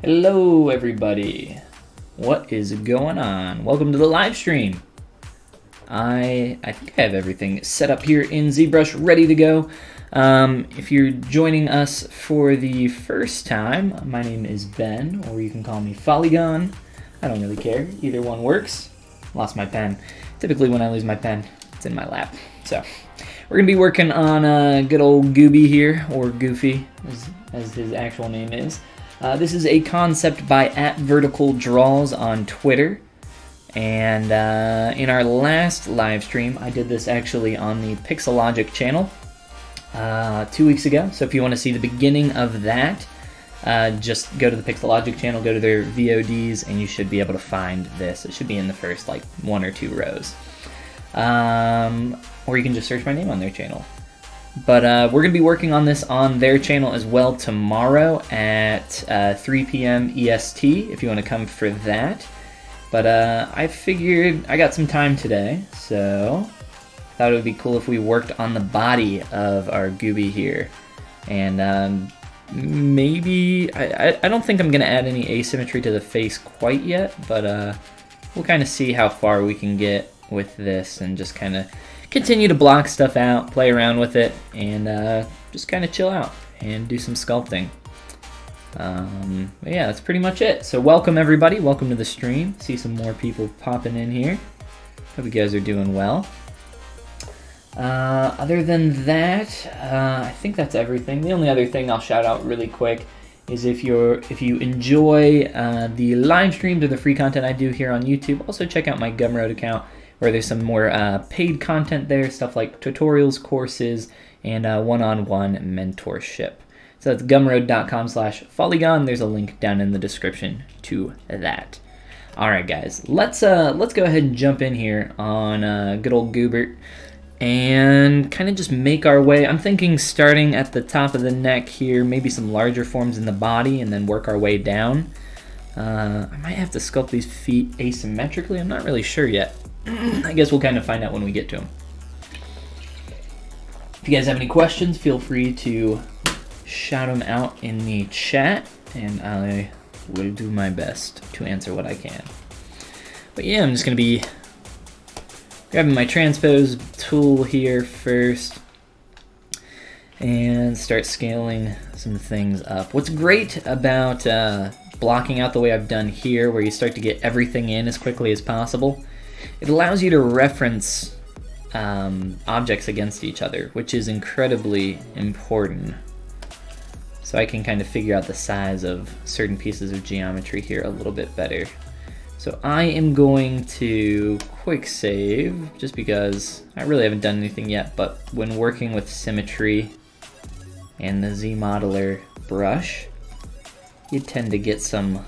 Hello everybody, what is going on? Welcome to the live stream. I think I have everything set up here in ZBrush ready to go. If you're joining us for the first time, my name is Ben, or you can call me Follygon. I don't really care, either one works. Lost my pen. Typically when I lose my pen, it's in my lap. So we're gonna be working on good old Gooby here, or Goofy as his actual name is. This is a concept by @verticaldraws on Twitter, and in our last live stream, I did this actually on the Pixelogic channel 2 weeks ago. So if you want to see the beginning of that, just go to the Pixelogic channel, go to their VODs, and you should be able to find this. It should be in the first like 1 or 2 rows, or you can just search my name on their channel. But we're going to be working on this on their channel as well tomorrow at 3 p.m. EST, if you want to come for that. But I figured I got some time today, so I thought it would be cool if we worked on the body of our Gooby here. And maybe, I don't think I'm going to add any asymmetry to the face quite yet, but we'll kind of see how far we can get with this and just kind of continue to block stuff out, play around with it, and just kind of chill out and do some sculpting. But yeah, that's pretty much it. So welcome everybody, welcome to the stream. See some more people popping in here. Hope you guys are doing well. Other than that, I think that's everything. The only other thing I'll shout out really quick is if you enjoy the live streams or the free content I do here on YouTube, also check out my Gumroad account, where there's some more paid content there, stuff like tutorials, courses, and one-on-one mentorship. So that's gumroad.com/Follygon. There's a link down in the description to that. All right, guys, let's go ahead and jump in here on good old Goobert and kind of just make our way. I'm thinking starting at the top of the neck here, maybe some larger forms in the body, and then work our way down. I might have to sculpt these feet asymmetrically. I'm not really sure yet. I guess we'll kind of find out when we get to them. If you guys have any questions, feel free to shout them out in the chat, and I will do my best to answer what I can. But yeah, I'm just going to be grabbing my transpose tool here first and start scaling some things up. What's great about blocking out the way I've done here, where you start to get everything in as quickly as possible, it allows you to reference objects against each other, which is incredibly important. So I can kind of figure out the size of certain pieces of geometry here a little bit better. So I am going to quick save, just because I really haven't done anything yet, but when working with symmetry and the ZModeler brush, you tend to get some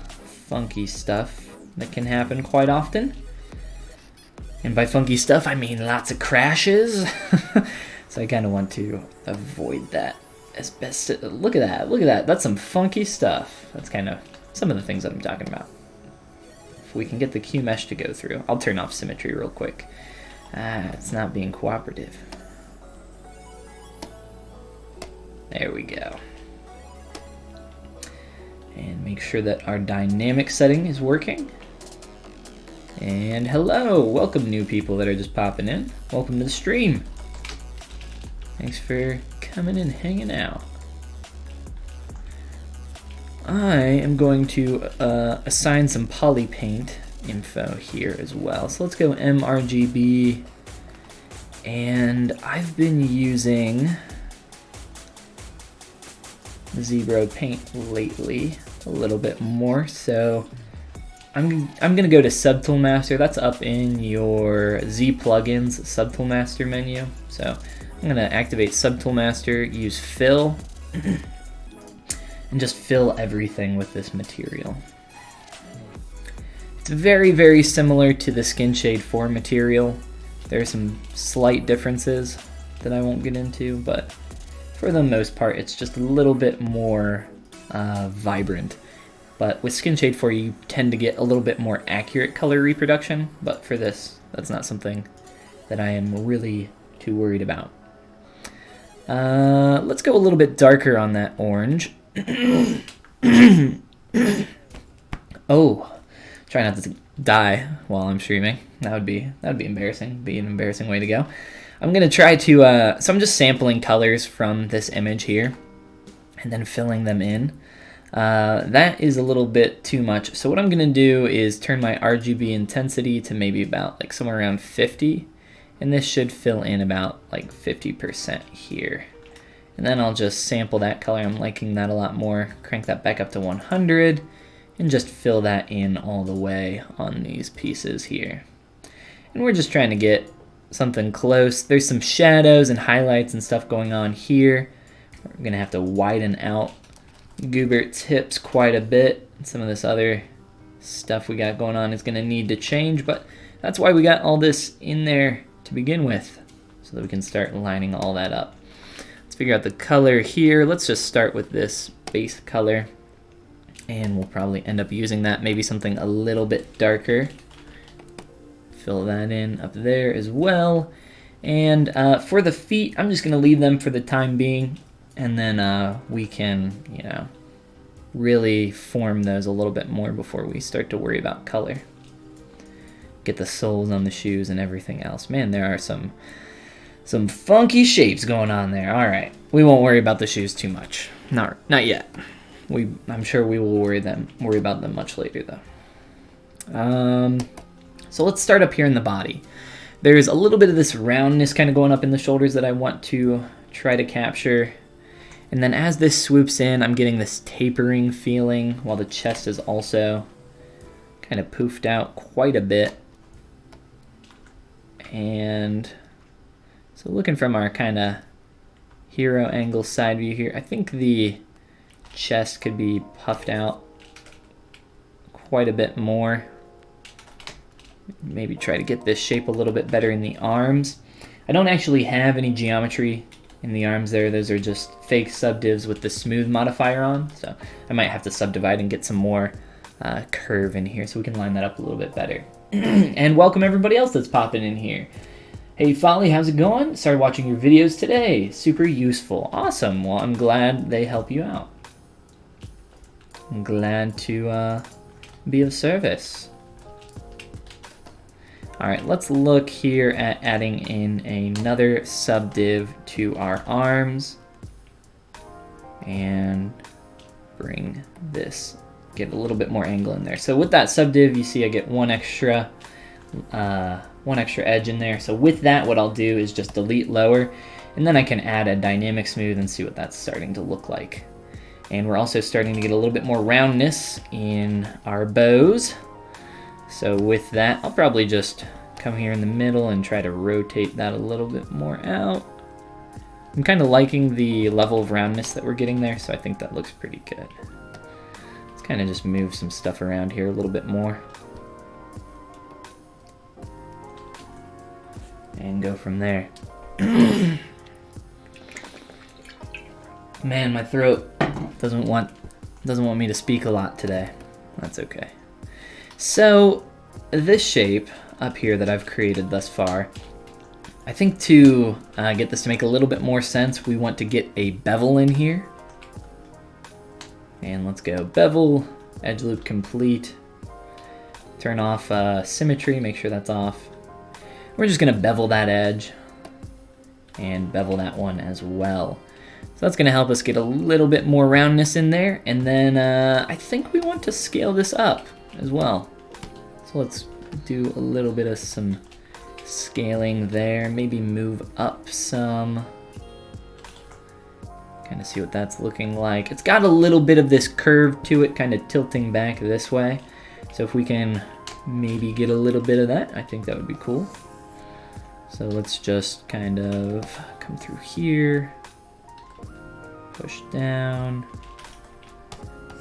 funky stuff that can happen quite often. And by funky stuff, I mean lots of crashes. So I kind of want to avoid that as best. Look at that, look at that. That's some funky stuff. That's kind of some of the things that I'm talking about. If we can get the Q mesh to go through. I'll turn off symmetry real quick. It's not being cooperative. There we go. And make sure that our dynamic setting is working. And hello, welcome new people that are just popping in. Welcome to the stream. Thanks for coming and hanging out. I am going to assign some poly paint info here as well. So let's go mRGB, and I've been using ZBrush paint lately a little bit more, so I'm gonna go to Subtool Master. That's up in your Z plugins Subtool Master menu. So I'm gonna activate Subtool Master, use fill, and just fill everything with this material. It's very, very similar to the Skin Shade 4 material. There are some slight differences that I won't get into, but for the most part, it's just a little bit more vibrant. But with Skin Shade 4, you tend to get a little bit more accurate color reproduction, but for this, that's not something that I am really too worried about. Let's go a little bit darker on that orange. Oh, try not to die while I'm streaming. That would be embarrassing. Be an embarrassing way to go. I'm gonna try to. So I'm just sampling colors from this image here, and then filling them in. That is a little bit too much. So what I'm gonna do is turn my RGB intensity to maybe about like somewhere around 50, and this should fill in about like 50% here. And then I'll just sample that color. I'm liking that a lot more. Crank that back up to 100 and just fill that in all the way on these pieces here. And we're just trying to get something close. There's some shadows and highlights and stuff going on here. We're gonna have to widen out Goobert's hips quite a bit. Some of this other stuff we got going on is gonna need to change, but that's why we got all this in there to begin with, so that we can start lining all that up. Let's figure out the color here. Let's just start with this base color, and we'll probably end up using that, maybe something a little bit darker. Fill that in up there as well. And for the feet, I'm just gonna leave them for the time being, and then we can, you know, really form those a little bit more before we start to worry about color. Get the soles on the shoes and everything else. Man, there are some funky shapes going on there. All right, we won't worry about the shoes too much. Not yet. I'm sure we will worry about them much later though. So let's start up here in the body. There's a little bit of this roundness kind of going up in the shoulders that I want to try to capture. And then as this swoops in, I'm getting this tapering feeling, while the chest is also kind of poofed out quite a bit. And so looking from our kind of hero angle side view here, I think the chest could be puffed out quite a bit more. Maybe try to get this shape a little bit better in the arms. I don't actually have any geometry in the arms there. Those are just fake subdivs with the smooth modifier on, so I might have to subdivide and get some more curve in here so we can line that up a little bit better. And welcome everybody else that's popping in here. Hey Folly, how's it going? Started watching your videos today. Super useful. Awesome. Well, I'm glad they help you out. I'm glad to be of service. All right, let's look here at adding in another subdiv to our arms and bring this, get a little bit more angle in there. So with that subdiv, you see I get one extra edge in there. So with that, what I'll do is just delete lower, and then I can add a dynamic smooth and see what that's starting to look like. And we're also starting to get a little bit more roundness in our bows. So with that, I'll probably just come here in the middle and try to rotate that a little bit more out. I'm kind of liking the level of roundness that we're getting there, so I think that looks pretty good. Let's kind of just move some stuff around here a little bit more. And go from there. Man, my throat doesn't want me to speak a lot today. That's okay. So this shape up here that I've created thus far, I think to get this to make a little bit more sense, we want to get a bevel in here. And let's go bevel, edge loop complete, turn off symmetry, make sure that's off. We're just gonna bevel that edge and bevel that one as well. So that's gonna help us get a little bit more roundness in there. And then I think we want to scale this up as well. So let's do a little bit of some scaling there, maybe move up some. Kind of see what that's looking like. It's got a little bit of this curve to it, kind of tilting back this way. So if we can maybe get a little bit of that, I think that would be cool. So let's just kind of come through here, push down,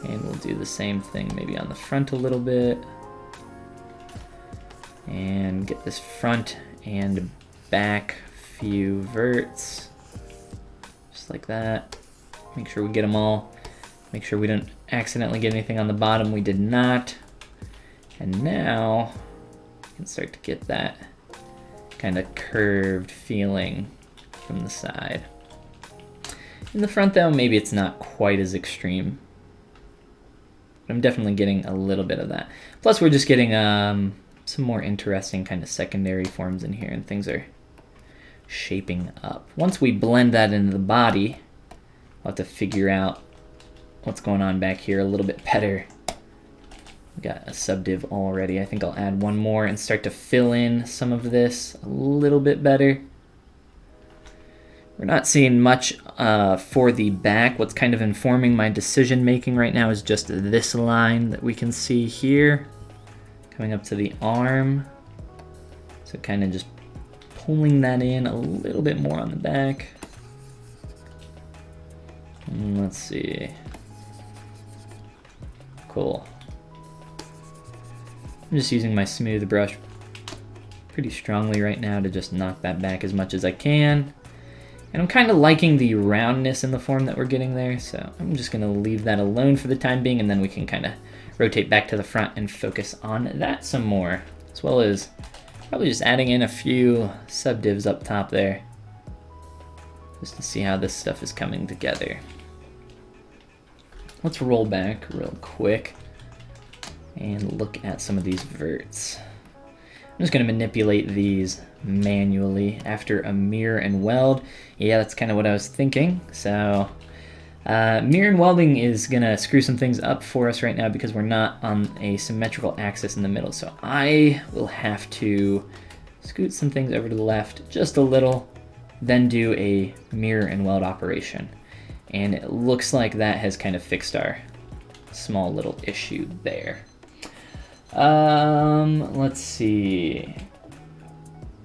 and we'll do the same thing maybe on the front a little bit. And get this front and back few verts, just like that. Make sure we get them all. Make sure we don't accidentally get anything on the bottom. We did not. And now we can start to get that kind of curved feeling from the side. In the front though, maybe it's not quite as extreme. I'm definitely getting a little bit of that. Plus we're just getting some more interesting kind of secondary forms in here, and things are shaping up. Once we blend that into the body, we'll have to figure out what's going on back here a little bit better. Got a subdiv already. I think I'll add one more and start to fill in some of this a little bit better. We're not seeing much for the back. What's kind of informing my decision making right now is just this line that we can see here coming up to the arm. So kind of just pulling that in a little bit more on the back. And let's see. Cool. I'm just using my smooth brush pretty strongly right now to just knock that back as much as I can. And I'm kind of liking the roundness in the form that we're getting there, so I'm just going to leave that alone for the time being, and then we can kind of rotate back to the front and focus on that some more, as well as probably just adding in a few subdivs up top there, just to see how this stuff is coming together. Let's roll back real quick and look at some of these verts. I'm just going to manipulate these manually after a mirror and weld. Yeah, that's kind of what I was thinking. So mirror and welding is going to screw some things up for us right now because we're not on a symmetrical axis in the middle. So I will have to scoot some things over to the left just a little, then do a mirror and weld operation. And it looks like that has kind of fixed our small little issue there. Let's see.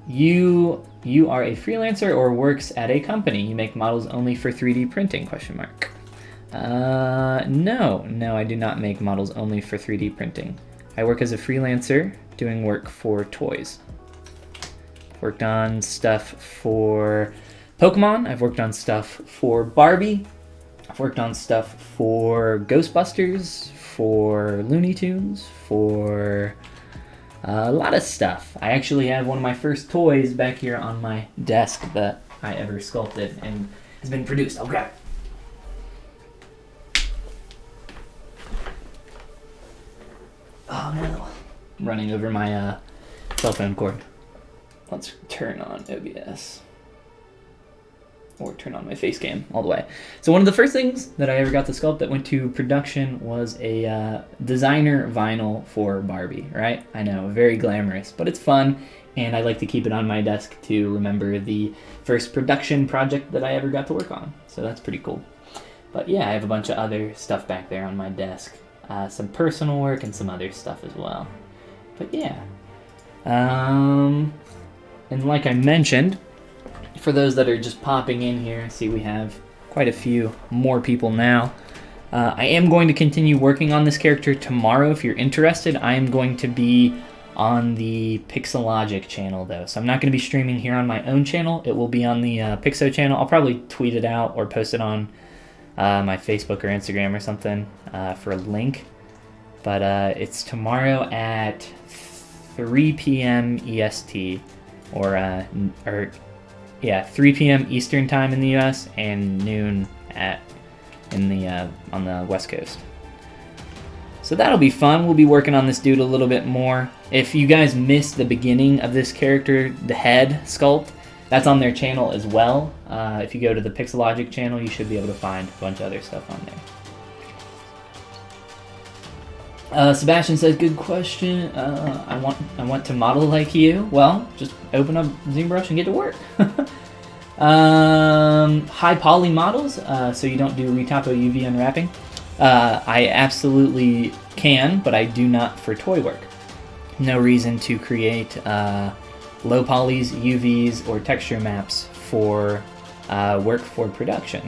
You are a freelancer or works at a company. You make models only for 3D printing, question mark. No, I do not make models only for 3D printing. I work as a freelancer doing work for toys. Worked on stuff for Pokemon. I've worked on stuff for Barbie. I've worked on stuff for Ghostbusters, for Looney Tunes, for a lot of stuff. I actually have one of my first toys back here on my desk that I ever sculpted and has been produced. I'll grab it. Oh no. I'm running over my cell phone cord. Let's turn on OBS. Or turn on my face cam all the way. So one of the first things that I ever got to sculpt that went to production was a designer vinyl for Barbie, right? I know, very glamorous, but it's fun, and I like to keep it on my desk to remember the first production project that I ever got to work on. So that's pretty cool. But yeah, I have a bunch of other stuff back there on my desk. Some personal work and some other stuff as well. But yeah. And like I mentioned, for those that are just popping in here, see we have quite a few more people now. I am going to continue working on this character tomorrow. If you're interested, I am going to be on the Pixelogic channel though. So I'm not going to be streaming here on my own channel. It will be on the Pixo channel. I'll probably tweet it out or post it on my Facebook or Instagram or something for a link. But it's tomorrow at 3 p.m. EST or 3 p.m. Eastern time in the U.S. and noon on the West Coast. So that'll be fun. We'll be working on this dude a little bit more. If you guys missed the beginning of this character, the head sculpt, that's on their channel as well. If you go to the Pixelogic channel, you should be able to find a bunch of other stuff on there. Sebastian says, good question. I want to model like you. Well, just open up ZBrush and get to work. High poly models, so you don't do retopo UV unwrapping. I absolutely can, but I do not for toy work. No reason to create low polys, UVs, or texture maps for work for production.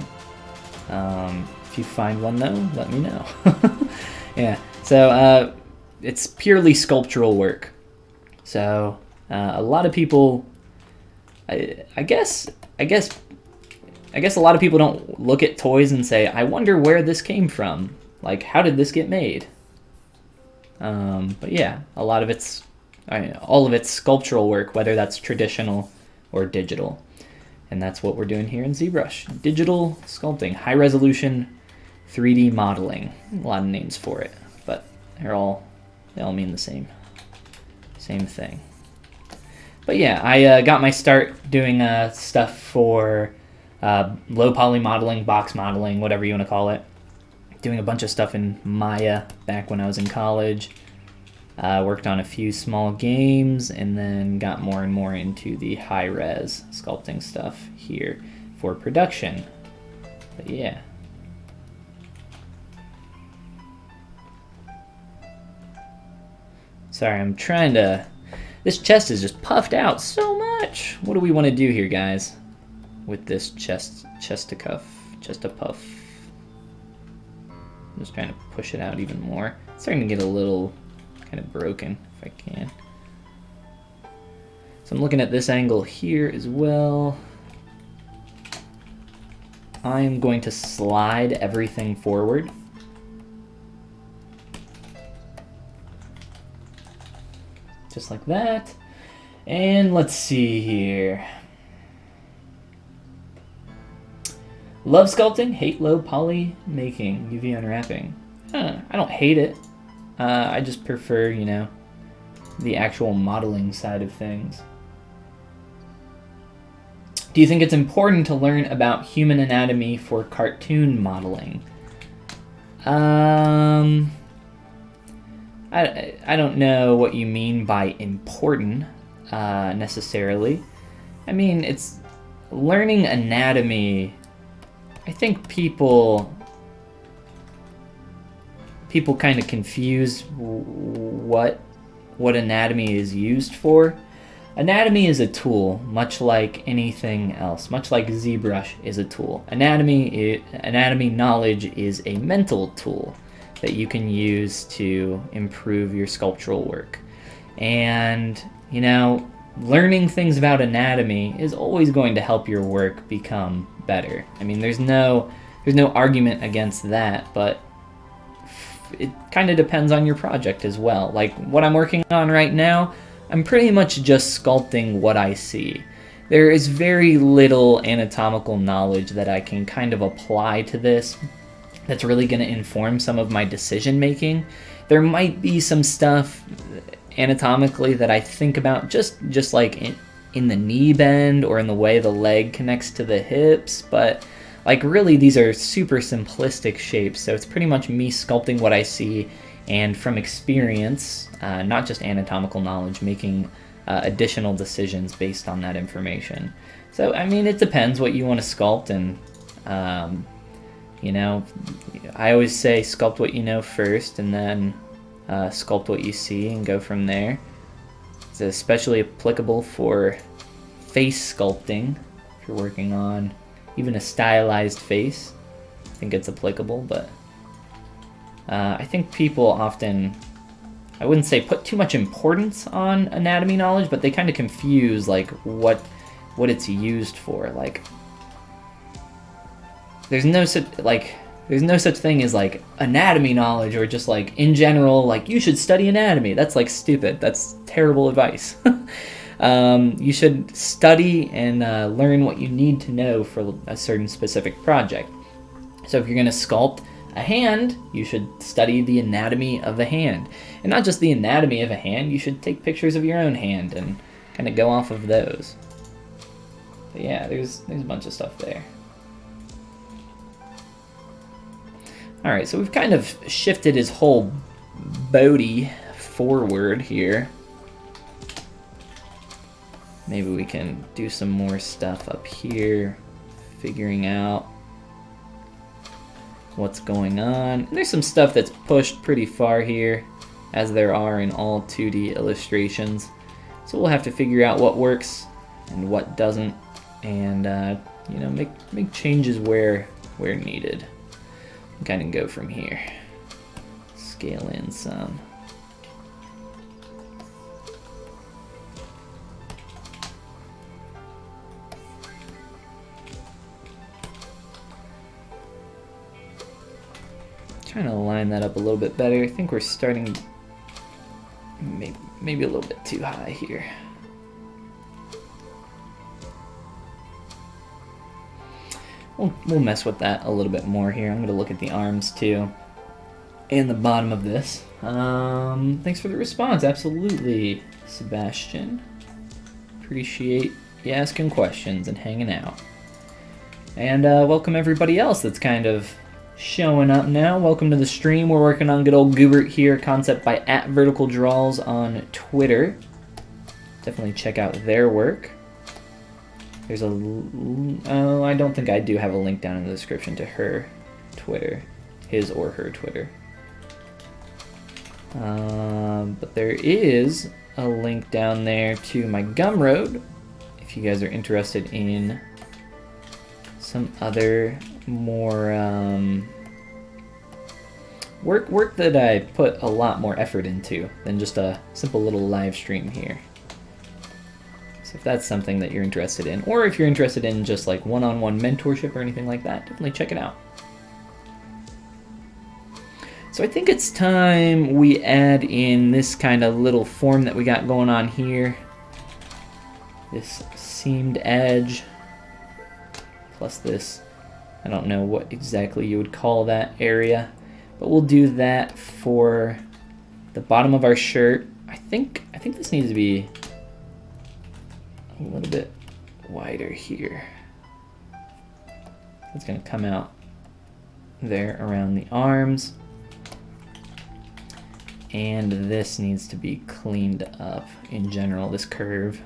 If you find one though, let me know. Yeah. So it's purely sculptural work. So a lot of people, I guess a lot of people don't look at toys and say, I wonder where this came from. Like, how did this get made? But yeah, a lot of it's, all of it's sculptural work, whether that's traditional or digital. And that's what we're doing here in ZBrush. Digital sculpting, high resolution 3D modeling. A lot of names for it. they all mean the same thing. But yeah, I got my start doing stuff for low poly modeling, box modeling, whatever you want to call it. Doing a bunch of stuff in Maya back when I was in college. Worked on a few small games, and then got more and more into the high-res sculpting stuff here for production. But yeah. Sorry, I'm trying to... This chest is just puffed out so much. What do we want to do here, guys? With this chest to puff. I'm just trying to push it out even more. It's starting to get a little kind of broken, if I can. So I'm looking at this angle here as well. I'm going to slide everything forward. Just like that. And let's see here. Love sculpting, hate low poly making, UV unwrapping. I don't hate it. I just prefer, you know, the actual modeling side of things. Do you think it's important to learn about human anatomy for cartoon modeling? I don't know what you mean by important, necessarily. I mean, it's learning anatomy. I think people kind of confuse what anatomy is used for. Anatomy is a tool, much like anything else, much like ZBrush is a tool. Anatomy knowledge is a mental tool that you can use to improve your sculptural work. And, you know, learning things about anatomy is always going to help your work become better. I mean, there's no argument against that, but it kind of depends on your project as well. Like what I'm working on right now, I'm pretty much just sculpting what I see. There is very little anatomical knowledge that I can kind of apply to this that's really going to inform some of my decision making. There might be some stuff anatomically that I think about just like in the knee bend or in the way the leg connects to the hips, but like really these are super simplistic shapes, so it's pretty much me sculpting what I see and from experience, not just anatomical knowledge, making additional decisions based on that information. So I mean, it depends what you want to sculpt, and you know, I always say sculpt what you know first, and then sculpt what you see and go from there. It's especially applicable for face sculpting. If you're working on even a stylized face, I think it's applicable, but I think people often, I wouldn't say put too much importance on anatomy knowledge, but they kind of confuse like what it's used for. Like there's no such thing as like anatomy knowledge, or just like in general like you should study anatomy. That's like stupid. That's terrible advice. You should study and learn what you need to know for a certain specific project. So if you're going to sculpt a hand, you should study the anatomy of the hand. And not just the anatomy of a hand, you should take pictures of your own hand and kind of go off of those. But yeah, there's a bunch of stuff there. Alright, so we've kind of shifted his whole body forward here. Maybe we can do some more stuff up here, figuring out what's going on. And there's some stuff that's pushed pretty far here, as there are in all 2D illustrations. So we'll have to figure out what works and what doesn't, and you know, make changes where needed. Kind of go from here. Scale in some. Trying to line that up a little bit better. I think we're starting maybe a little bit too high here. We'll mess with that a little bit more here. I'm going to look at the arms too. and the bottom of this. Thanks for the response. Absolutely, Sebastian. Appreciate you asking questions and hanging out. And welcome everybody else that's kind of showing up now. Welcome to the stream. We're working on good old Goobert here, concept by @VerticalDraws on Twitter. Definitely check out their work. There's I don't think I do have a link down in the description to her Twitter, his or her Twitter. But there is a link down there to my Gumroad if you guys are interested in some other more work that I put a lot more effort into than just a simple little live stream here. So if that's something that you're interested in, or if you're interested in just like one-on-one mentorship or anything like that, definitely check it out. So I think it's time we add in this kind of little form that we got going on here. This seamed edge, plus this, I don't know what exactly you would call that area, but we'll do that for the bottom of our shirt. I think this needs to be a little bit wider here. It's gonna come out there around the arms. And this needs to be cleaned up in general, this curve.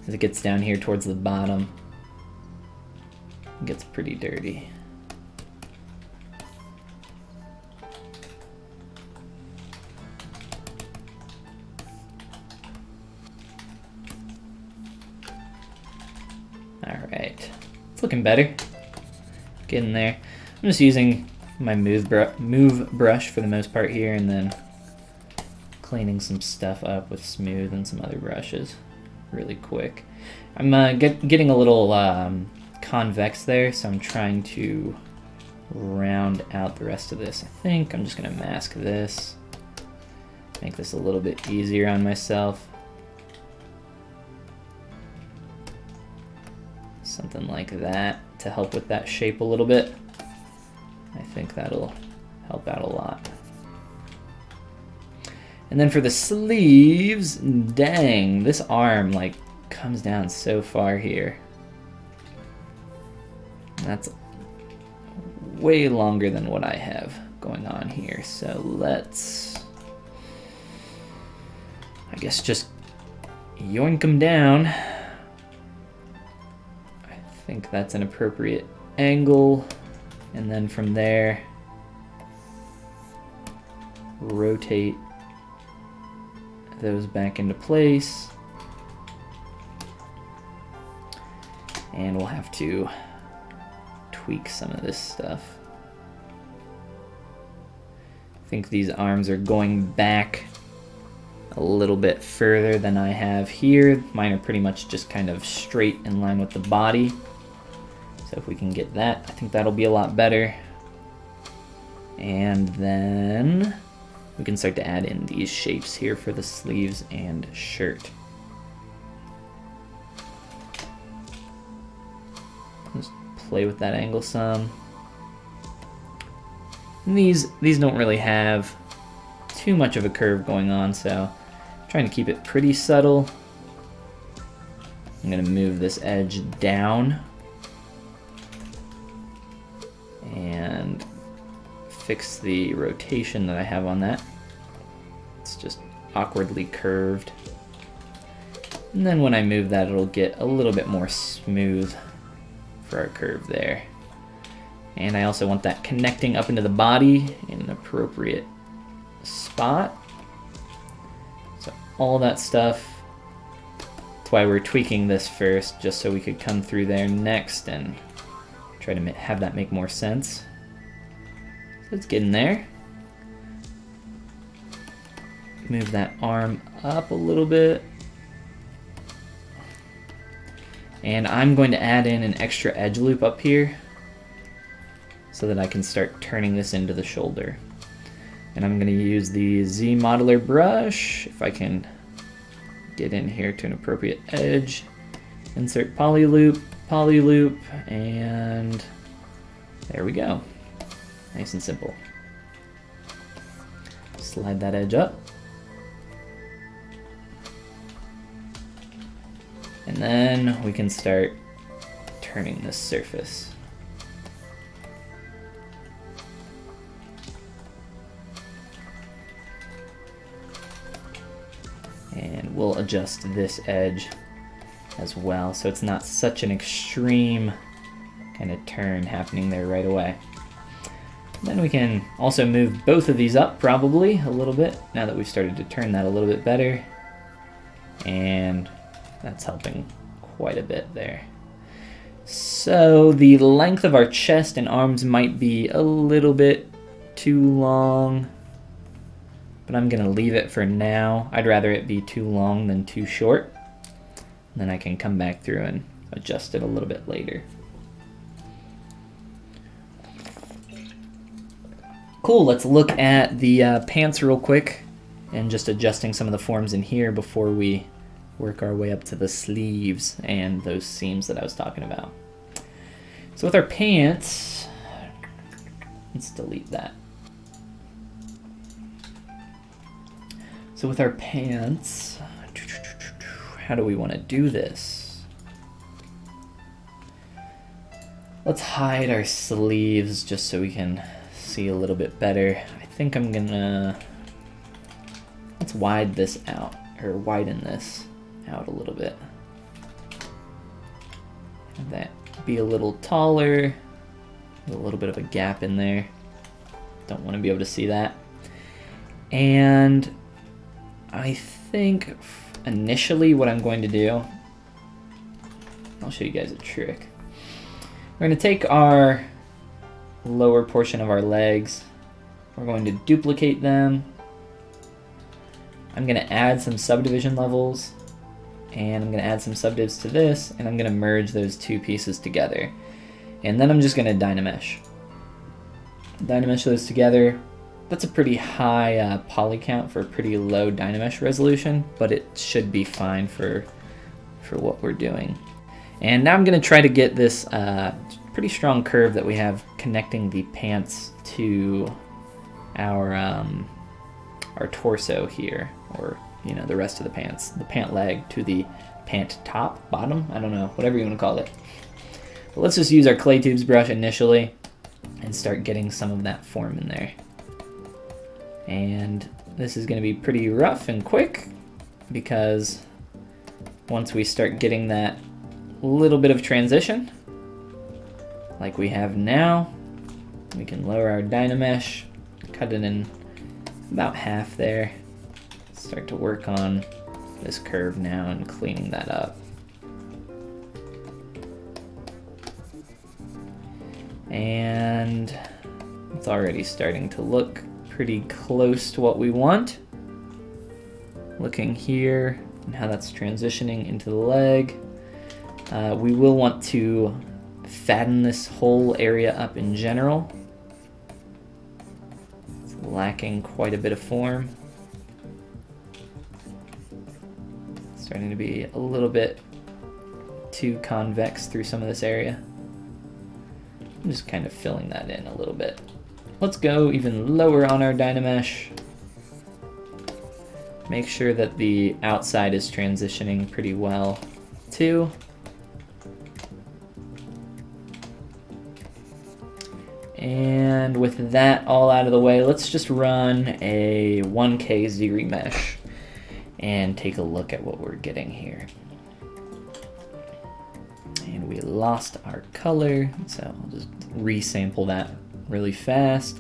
As it gets down here towards the bottom, it gets pretty dirty. Alright, it's looking better. Getting there. I'm just using my move brush for the most part here, and then cleaning some stuff up with smooth and some other brushes really quick. I'm getting a little convex there, so I'm trying to round out the rest of this. I think I'm just gonna mask this, make this a little bit easier on myself. Something like that to help with that shape a little bit. I think that'll help out a lot. And then for the sleeves, dang, this arm like comes down so far here. That's way longer than what I have going on here. So let's, I guess, just yoink them down. I think that's an appropriate angle. And then from there, rotate those back into place. And we'll have to tweak some of this stuff. I think these arms are going back a little bit further than I have here. Mine are pretty much just kind of straight in line with the body. So if we can get that, I think that'll be a lot better. And then we can start to add in these shapes here for the sleeves and shirt. Just play with that angle some. And these don't really have too much of a curve going on, so I'm trying to keep it pretty subtle. I'm gonna move this edge down and fix the rotation that I have on that. It's just awkwardly curved. And then when I move that, it'll get a little bit more smooth for our curve there. And I also want that connecting up into the body in an appropriate spot. So all that stuff, that's why we're tweaking this first, just so we could come through there next and try to have that make more sense. Let's get in there. Move that arm up a little bit. And I'm going to add in an extra edge loop up here so that I can start turning this into the shoulder. And I'm going to use the Z modeler brush, if I can get in here to an appropriate edge. Insert poly loop, and there we go. Nice and simple. Slide that edge up. And then we can start turning this surface. And we'll adjust this edge as well, so it's not such an extreme kind of turn happening there right away. Then we can also move both of these up probably a little bit, now that we've started to turn that a little bit better. And that's helping quite a bit there. So the length of our chest and arms might be a little bit too long, but I'm gonna leave it for now. I'd rather it be too long than too short. Then I can come back through and adjust it a little bit later. Cool, let's look at the pants real quick and just adjusting some of the forms in here before we work our way up to the sleeves and those seams that I was talking about. So with our pants, let's delete that. So with our pants, how do we want to do this? Let's hide our sleeves just so we can see a little bit better. I think I'm gonna, let's widen this out out a little bit. Have that be a little taller, with a little bit of a gap in there. Don't want to be able to see that. And I think initially what I'm going to do, I'll show you guys a trick. We're going to take our lower portion of our legs, we're going to duplicate them. I'm going to add some subdivision levels, and I'm going to add some subdivs to this, and I'm going to merge those two pieces together. And then I'm just going to Dynamesh. Dynamesh those together. That's a pretty high poly count for a pretty low Dynamesh resolution, but it should be fine for what we're doing. And now I'm going to try to get this pretty strong curve that we have connecting the pants to our torso here, or you know, the rest of the pants, the pant leg to the pant top, bottom, I don't know, whatever you want to call it. But let's just use our clay tubes brush initially and start getting some of that form in there. And this is going to be pretty rough and quick, because once we start getting that little bit of transition like we have now, we can lower our Dynamesh, cut it in about half there, start to work on this curve now and cleaning that up. And it's already starting to look pretty close to what we want. Looking here and how that's transitioning into the leg. We will want to fatten this whole area up in general. It's lacking quite a bit of form. It's starting to be a little bit too convex through some of this area. I'm just kind of filling that in a little bit. Let's go even lower on our Dynamesh. Make sure that the outside is transitioning pretty well too. And with that all out of the way, let's just run a 1K ZBrush and take a look at what we're getting here. And we lost our color, so I'll just resample that really fast.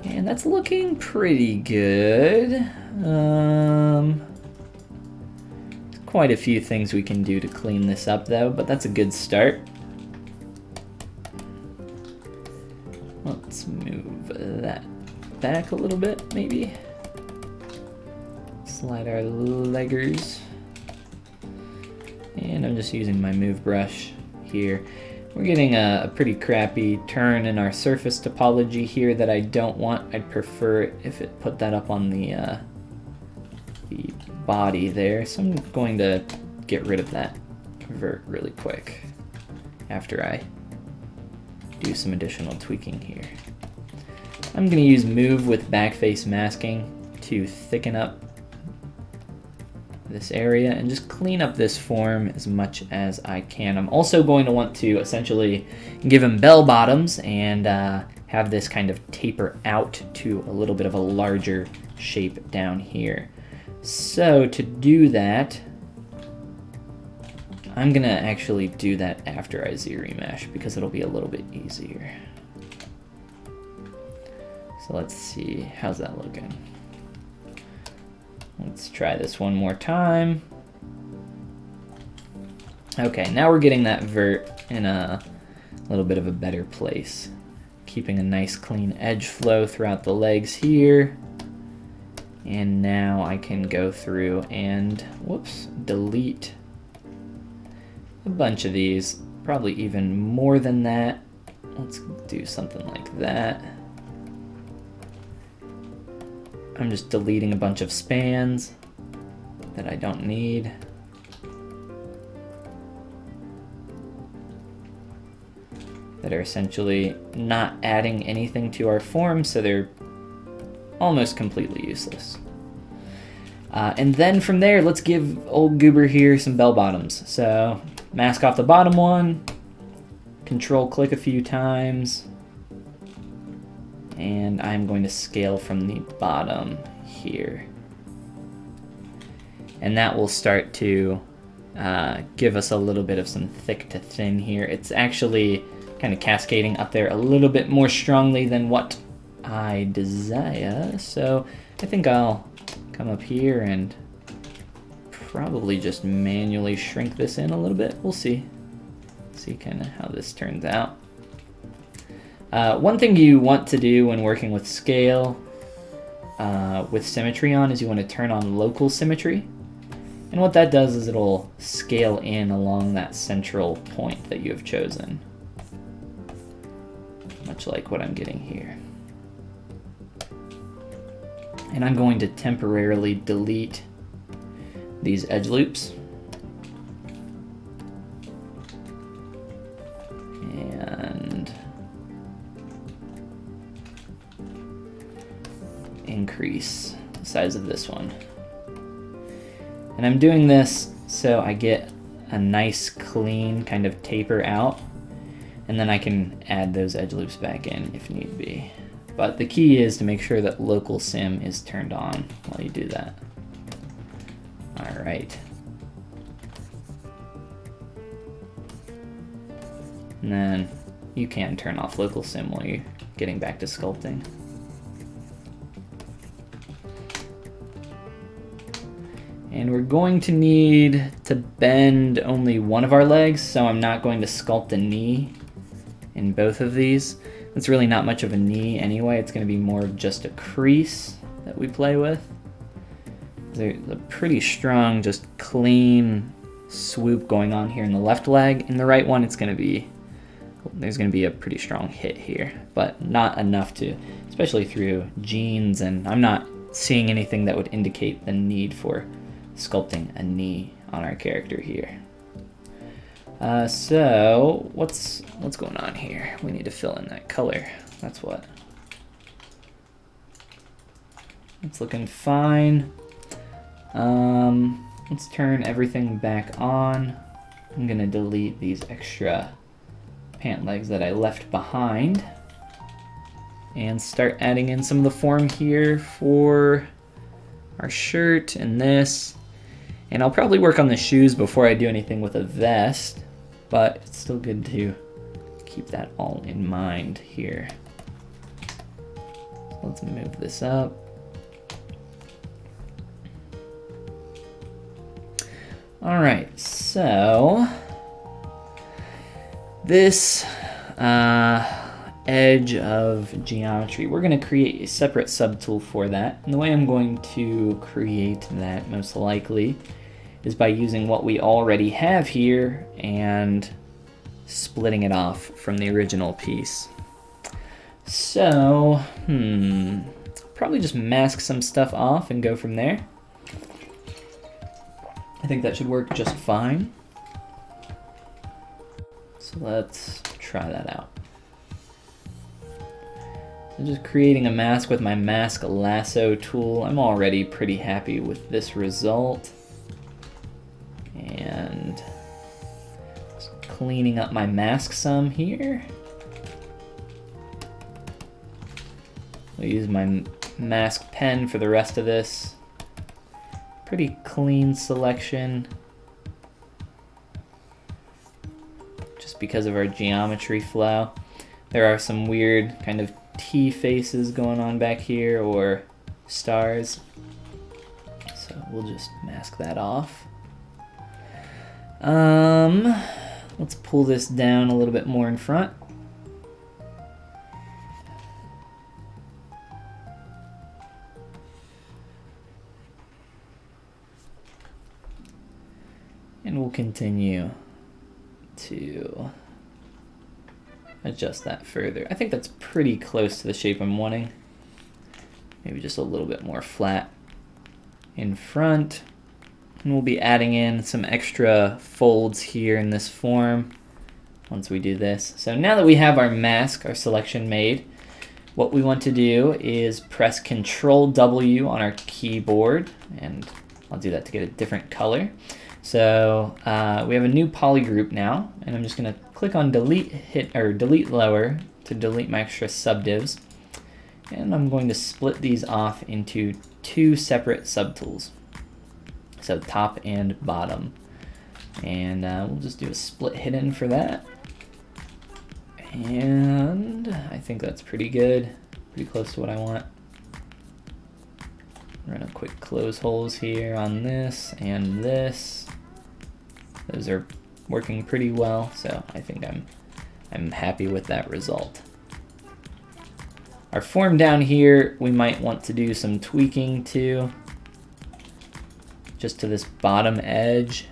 And that's looking pretty good. Quite a few things we can do to clean this up though, but that's a good start. Let's move that back a little bit, maybe. Slide our leggers. And I'm just using my move brush here. We're getting a pretty crappy turn in our surface topology here that I don't want. I'd prefer if it put that up on the body there. So I'm going to get rid of that vert really quick after I do some additional tweaking here. I'm going to use move with backface masking to thicken up this area and just clean up this form as much as I can. I'm also going to want to essentially give him bell bottoms and have this kind of taper out to a little bit of a larger shape down here. So to do that, I'm gonna actually do that after I ZRemesh because it'll be a little bit easier. So let's see, how's that looking? Let's try this one more time. Okay, now we're getting that vert in a little bit of a better place. Keeping a nice clean edge flow throughout the legs here. And now I can go through and, whoops, delete a bunch of these, probably even more than that. Let's do something like that. I'm just deleting a bunch of spans that I don't need. That are essentially not adding anything to our form, so they're almost completely useless. And then from there, let's give old Goober here some bell bottoms. So mask off the bottom one, control click a few times, and I'm going to scale from the bottom here. And that will start to give us a little bit of some thick to thin here. It's actually kind of cascading up there a little bit more strongly than what I desire. So I think I'll come up here and probably just manually shrink this in a little bit. We'll see. See kind of how this turns out. One thing you want to do when working with scale with symmetry on is you want to turn on local symmetry. And what that does is it'll scale in along that central point that you have chosen. Much like what I'm getting here. And I'm going to temporarily delete these edge loops. And increase the size of this one. And I'm doing this so I get a nice clean kind of taper out, and then I can add those edge loops back in if need be. But the key is to make sure that local sim is turned on while you do that. All right. And then you can turn off local sim while you're getting back to sculpting. And we're going to need to bend only one of our legs, so I'm not going to sculpt a knee in both of these. It's really not much of a knee anyway. It's going to be more of just a crease that we play with. There's a pretty strong, just clean swoop going on here in the left leg. In the right one, there's going to be a pretty strong hit here, but not enough to, especially through jeans, and I'm not seeing anything that would indicate the need for sculpting a knee on our character here. So what's going on here? We need to fill in that color. That's what. It's looking fine. Let's turn everything back on. I'm gonna delete these extra pant legs that I left behind and start adding in some of the form here for our shirt and this. And I'll probably work on the shoes before I do anything with a vest, but it's still good to keep that all in mind here. So let's move this up. All right, so this edge of geometry, we're going to create a separate subtool for that. And the way I'm going to create that most likely is by using what we already have here and splitting it off from the original piece. So, probably just mask some stuff off and go from there. I think that should work just fine. So let's try that out. So just creating a mask with my mask lasso tool. I'm already pretty happy with this result. And just cleaning up my mask some here. I'll use my mask pen for the rest of this. Pretty clean selection. Just because of our geometry flow. There are some weird kind of T faces going on back here, or stars. So we'll just mask that off. Let's pull this down a little bit more in front. And we'll continue to adjust that further. I think that's pretty close to the shape I'm wanting. Maybe just a little bit more flat in front. And we'll be adding in some extra folds here in this form once we do this. So now that we have our mask, our selection made, what we want to do is press Control W on our keyboard, and I'll do that to get a different color. So we have a new poly group now, and I'm just going to click on delete lower to delete my extra subdivs. And I'm going to split these off into two separate subtools. So top and bottom. And we'll just do a split hidden for that. And I think that's pretty good, pretty close to what I want. Run a quick close holes here on this and this. Those are working pretty well, so I think I'm happy with that result. Our form down here, we might want to do some tweaking to, just to this bottom edge.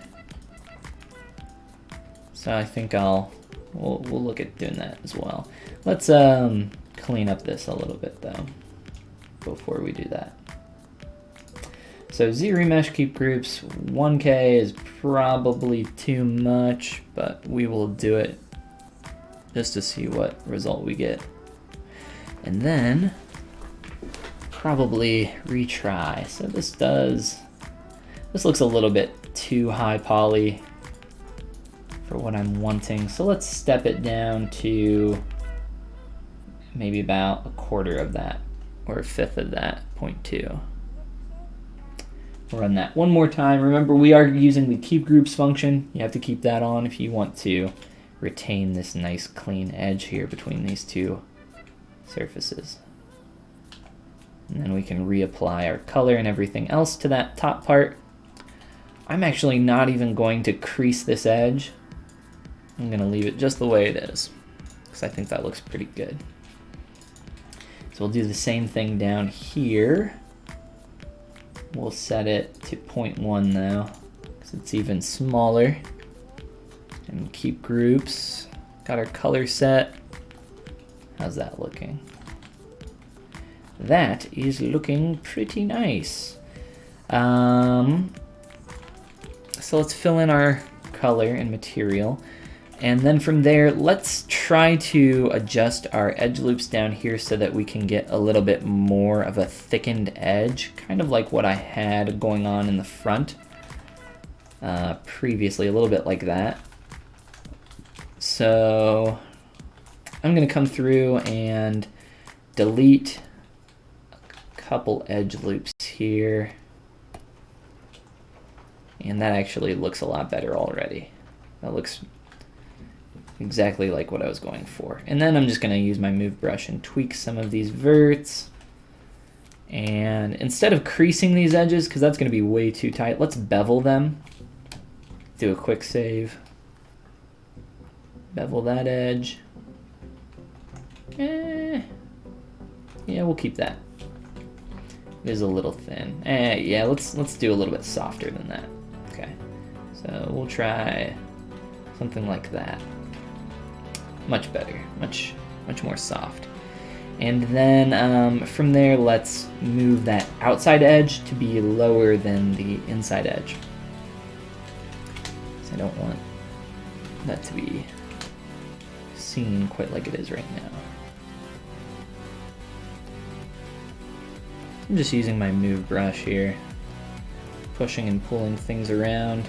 So I think we'll look at doing that as well. Let's clean up this a little bit though before we do that. So ZRemesh keep groups, 1K is probably too much, but we will do it just to see what result we get. And then probably retry. So this looks a little bit too high poly for what I'm wanting. So let's step it down to maybe about a quarter of that, or a fifth of that, 0.2. We'll run that one more time. Remember, we are using the keep groups function. You have to keep that on if you want to retain this nice clean edge here between these two surfaces. And then we can reapply our color and everything else to that top part. I'm actually not even going to crease this edge. I'm going to leave it just the way it is, because I think that looks pretty good. So we'll do the same thing down here. We'll set it to 0.1 now, because it's even smaller. And keep groups. Got our color set. How's that looking? That is looking pretty nice. So let's fill in our color and material. And then from there, let's try to adjust our edge loops down here so that we can get a little bit more of a thickened edge, kind of like what I had going on in the front previously, a little bit like that. So I'm going to come through and delete a couple edge loops here. And that actually looks a lot better already. That looks exactly like what I was going for. And then I'm just going to use my move brush and tweak some of these verts. And instead of creasing these edges, because that's going to be way too tight, let's bevel them. Do a quick save. Bevel that edge. Yeah, we'll keep that. It is a little thin. Yeah, let's do a little bit softer than that. Okay, so we'll try something like that. Much better, much more soft. And then from there, let's move that outside edge to be lower than the inside edge. So I don't want that to be seen quite like it is right now. I'm just using my move brush here, pushing and pulling things around.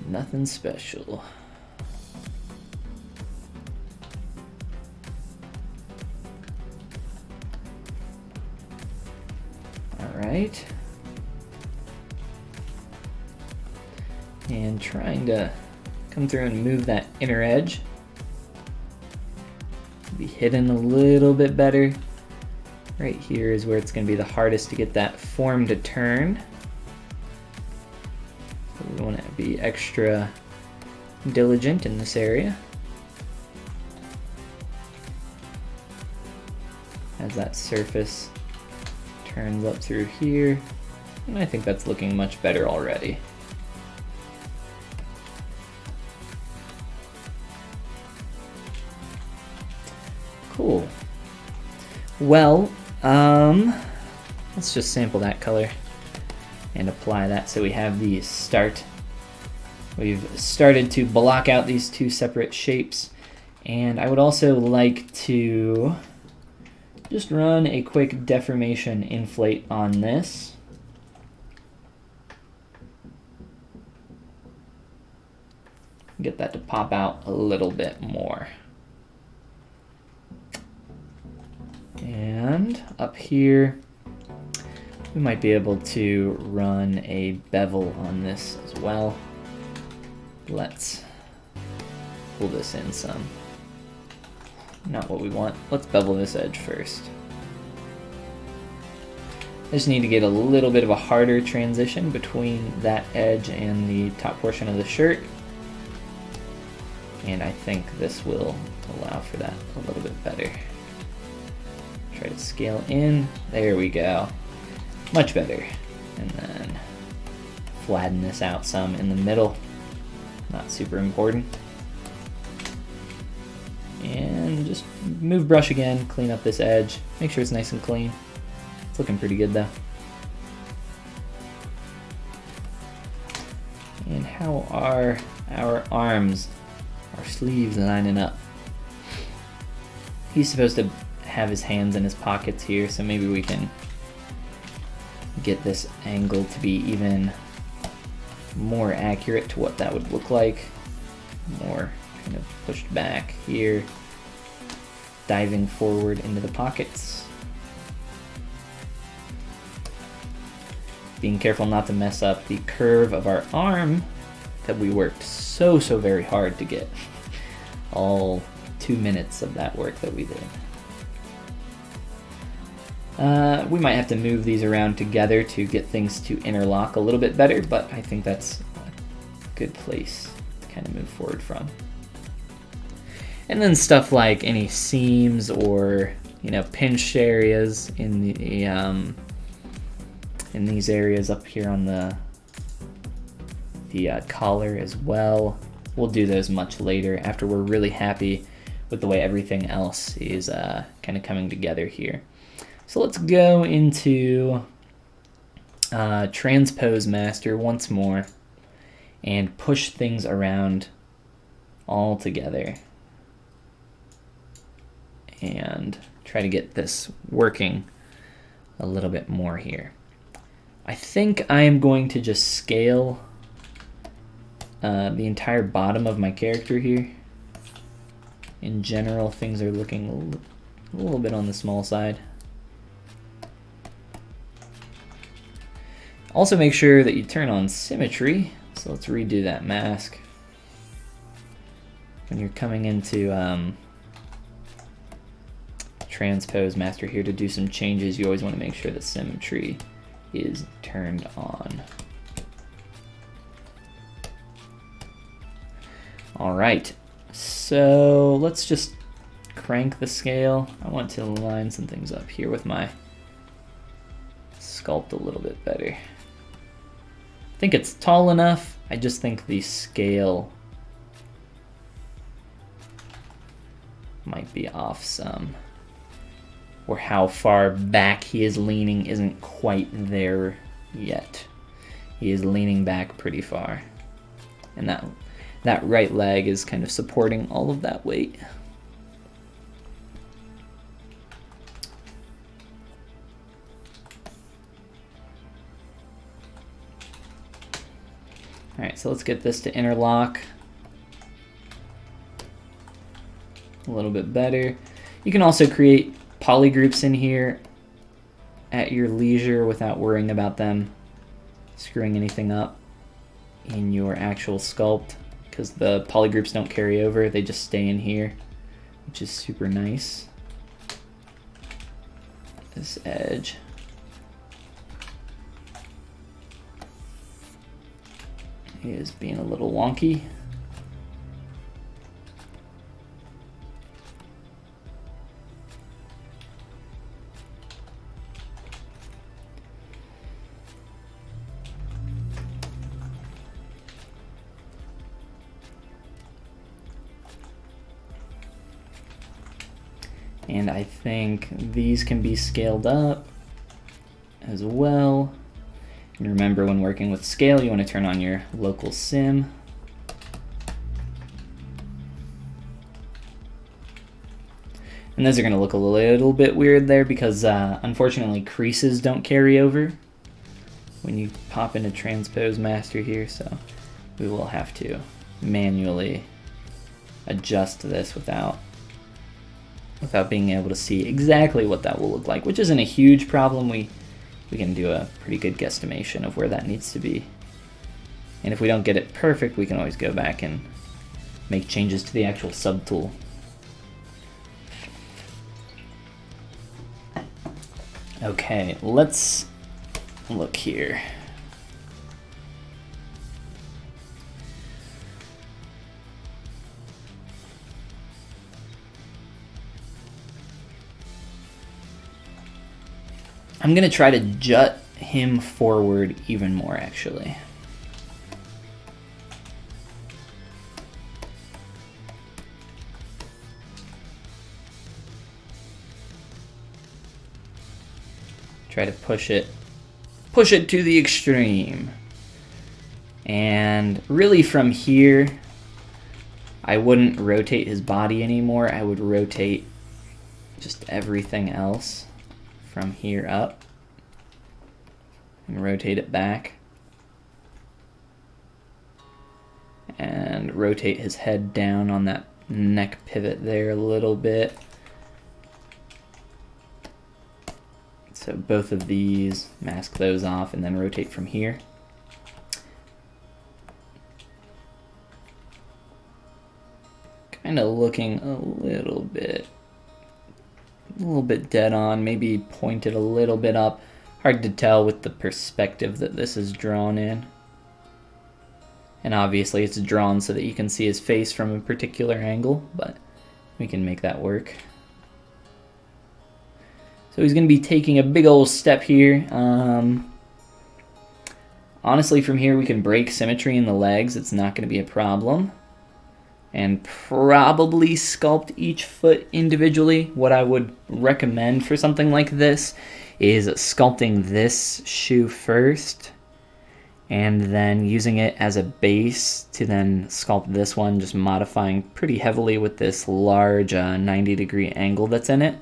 Nothing special. Alright. And trying to come through and move that inner edge. Be hidden a little bit better. Right here is where it's going to be the hardest to get that form to turn. So we want to be extra diligent in this area. As that surface turns up through here, and I think that's looking much better already. Cool. Well, let's just sample that color and apply that so we have the start. We've started to block out these two separate shapes, and I would also like to just run a quick deformation inflate on this. Get that to pop out a little bit more. And up here, we might be able to run a bevel on this as well. Let's pull this in some. Not what we want. Let's bevel this edge first. I just need to get a little bit of a harder transition between that edge and the top portion of the shirt. And I think this will allow for that a little bit better. Try to scale in. There we go. Much better. And then flatten this out some in the middle. Not super important. And just move brush again, clean up this edge. Make sure it's nice and clean. It's looking pretty good though. And how are our arms, our sleeves lining up? He's supposed to have his hands in his pockets here, so maybe we can get this angle to be even more accurate to what that would look like. More kind of pushed back here, diving forward into the pockets. Being careful not to mess up the curve of our arm that we worked so very hard to get. All 2 minutes of that work that we did. We might have to move these around together to get things to interlock a little bit better, but I think that's a good place to kind of move forward from. And then stuff like any seams or, you know, pinched areas in the in these areas up here on the collar as well. We'll do those much later after we're really happy with the way everything else is kind of coming together here. So let's go into Transpose Master once more and push things around all together and try to get this working a little bit more here. I think I am going to just scale the entire bottom of my character here. In general, things are looking a little bit on the small side. Also make sure that you turn on symmetry. So let's redo that mask. When you're coming into Transpose Master here to do some changes, you always want to make sure that symmetry is turned on. Alright, so let's just crank the scale. I want to line some things up here with my sculpt a little bit better. I think it's tall enough. I just think the scale might be off some. Or how far back he is leaning isn't quite there yet. He is leaning back pretty far. And that right leg is kind of supporting all of that weight. Alright, so let's get this to interlock a little bit better. You can also create polygroups in here at your leisure without worrying about them screwing anything up in your actual sculpt, because the polygroups don't carry over, they just stay in here, which is super nice. This edge. Is being a little wonky. And I think these can be scaled up as well. And remember, when working with scale, you want to turn on your local sim. And those are going to look a little bit weird there because unfortunately creases don't carry over when you pop into transpose master here, so we will have to manually adjust this without being able to see exactly what that will look like, which isn't a huge problem. We can do a pretty good guesstimation of where that needs to be. And if we don't get it perfect, we can always go back and make changes to the actual subtool. Okay, let's look here. I'm gonna try to jut him forward even more, actually. Try to push it to the extreme. And really from here, I wouldn't rotate his body anymore. I would rotate just everything else from here up and rotate it back and rotate his head down on that neck pivot there a little bit. So both of these, mask those off and then rotate from here. Kind of looking a little bit dead on, maybe pointed a little bit up. Hard to tell with the perspective that this is drawn in. And obviously it's drawn so that you can see his face from a particular angle, but we can make that work. So he's going to be taking a big old step here. Honestly, from here we can break symmetry in the legs. It's not going to be a problem. And probably sculpt each foot individually. What I would recommend for something like this is sculpting this shoe first and then using it as a base to then sculpt this one, just modifying pretty heavily with this large 90-degree angle that's in it.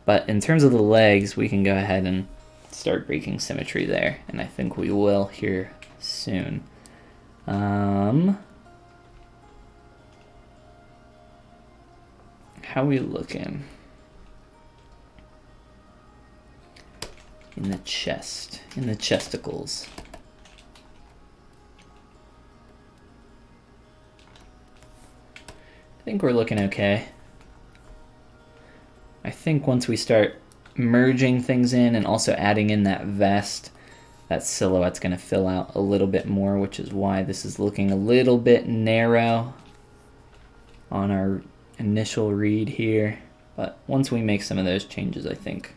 But in terms of the legs, we can go ahead and start breaking symmetry there, and I think we will here soon. How we looking? In the chest, in the chesticles. I think we're looking okay. I think once we start merging things in and also adding in that vest, that silhouette's going to fill out a little bit more, which is why this is looking a little bit narrow on our initial read here. But once we make some of those changes, I think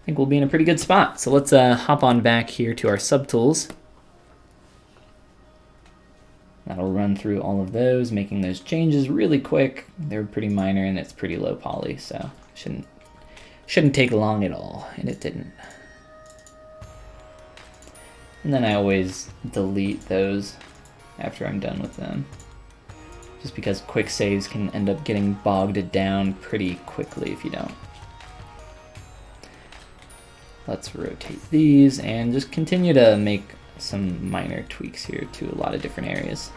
we'll be in a pretty good spot. So let's hop on back here to our subtools. That'll run through all of those, making those changes really quick. They're pretty minor and it's pretty low poly, so shouldn't take long at all, and it didn't. And then I always delete those after I'm done with them, just because quick saves can end up getting bogged down pretty quickly if you don't. Let's rotate these and just continue to make some minor tweaks here to a lot of different areas.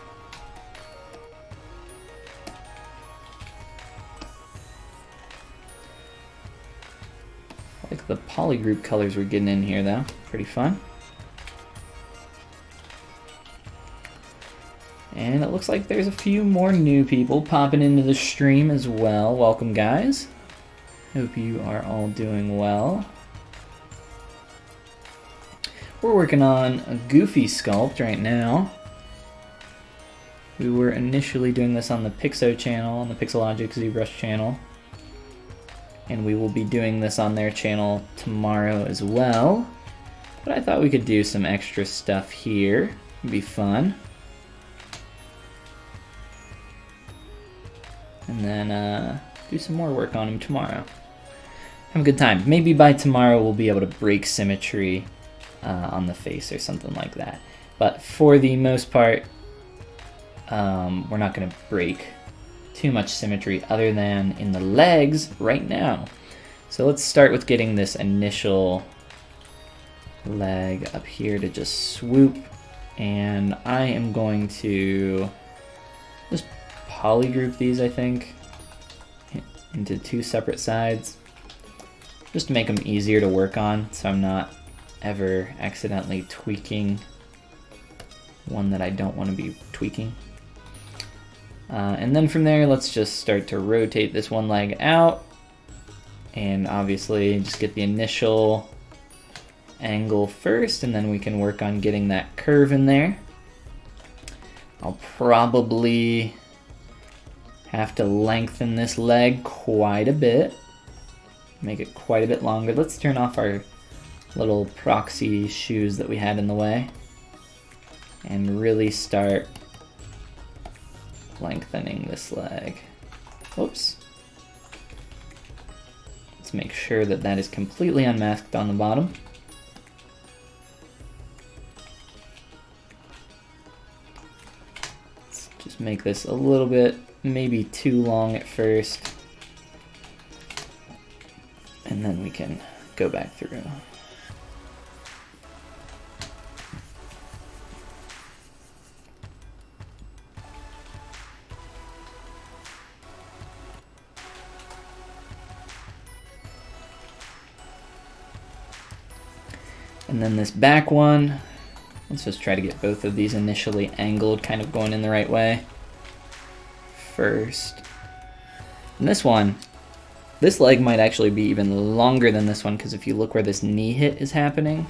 I like the polygroup colors we're getting in here though, pretty fun. And it looks like there's a few more new people popping into the stream as well. Welcome, guys. Hope you are all doing well. We're working on a goofy sculpt right now. We were initially doing this on the Pixo channel, on the Pixelogic ZBrush channel. And we will be doing this on their channel tomorrow as well. But I thought we could do some extra stuff here. It'd be fun. And then do some more work on him tomorrow. Have a good time. Maybe by tomorrow we'll be able to break symmetry on the face or something like that. But for the most part, we're not going to break too much symmetry other than in the legs right now. So let's start with getting this initial leg up here to just swoop. And I am going to just polygroup these, I think, into two separate sides, just to make them easier to work on, so I'm not ever accidentally tweaking one that I don't want to be tweaking. And then from there, let's just start to rotate this one leg out, and obviously just get the initial angle first, and then we can work on getting that curve in there. I'll probably have to lengthen this leg quite a bit, make it quite a bit longer. Let's turn off our little proxy shoes that we had in the way and really start lengthening this leg. Oops. Let's make sure that that is completely unmasked on the bottom. Let's just make this a little bit maybe too long at first, and then we can go back through. And then this back one, let's just try to get both of these initially angled, kind of going in the right way first. And this one, this leg might actually be even longer than this one, because if you look where this knee hit is happening,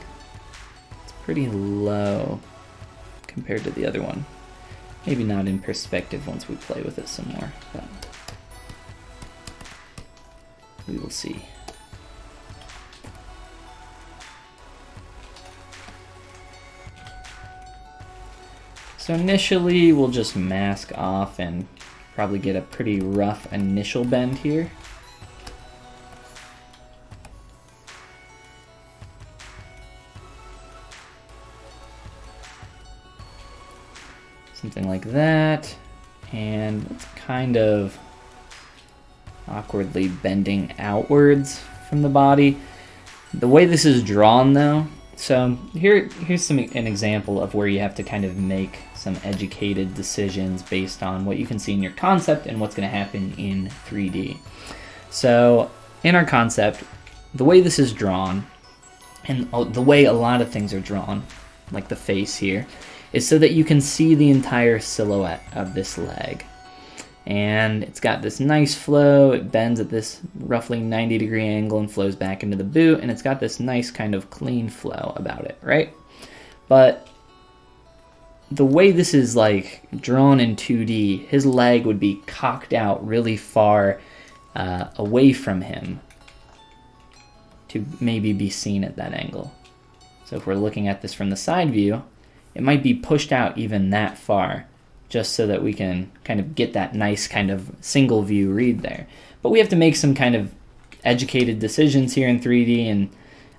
it's pretty low compared to the other one. Maybe not in perspective once we play with it some more, but we will see. So initially we'll just mask off and probably get a pretty rough initial bend here. Something like that. And it's kind of awkwardly bending outwards from the body. The way this is drawn though, so here's an example of where you have to kind of make some educated decisions based on what you can see in your concept and what's going to happen in 3D. So in our concept, the way this is drawn, and the way a lot of things are drawn, like the face here, is so that you can see the entire silhouette of this leg. And it's got this nice flow, it bends at this roughly 90-degree angle and flows back into the boot, and it's got this nice kind of clean flow about it, right? But the way this is like drawn in 2D, his leg would be cocked out really far away from him to maybe be seen at that angle. So if we're looking at this from the side view, it might be pushed out even that far, just so that we can kind of get that nice kind of single view read there. But we have to make some kind of educated decisions here in 3D, and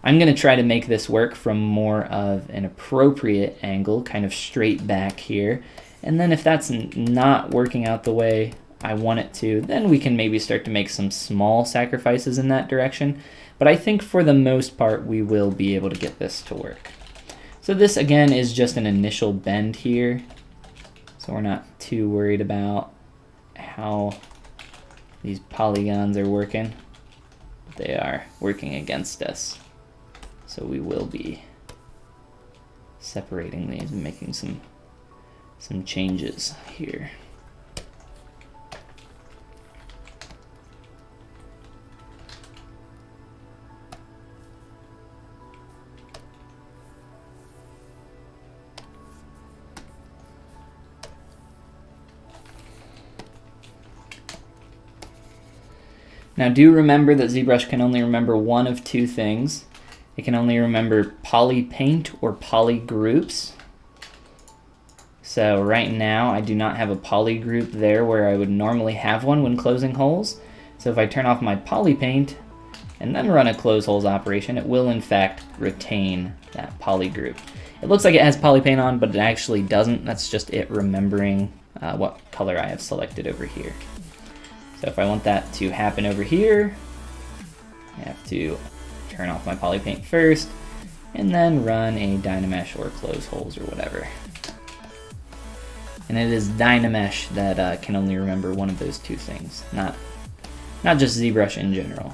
I'm gonna try to make this work from more of an appropriate angle, kind of straight back here. And then if that's not working out the way I want it to, then we can maybe start to make some small sacrifices in that direction. But I think for the most part, we will be able to get this to work. So this again is just an initial bend here. So we're not too worried about how these polygons are working. They are working against us. So we will be separating these and making some changes here. Now do remember that ZBrush can only remember one of two things. It can only remember poly paint or poly groups. So right now I do not have a poly group there where I would normally have one when closing holes. So if I turn off my poly paint and then run a close holes operation, it will in fact retain that poly group. It looks like it has poly paint on, but it actually doesn't. That's just it remembering what color I have selected over here. So if I want that to happen over here, I have to turn off my poly paint first and then run a Dynamesh or close holes or whatever. And it is Dynamesh that can only remember one of those two things, not just ZBrush in general.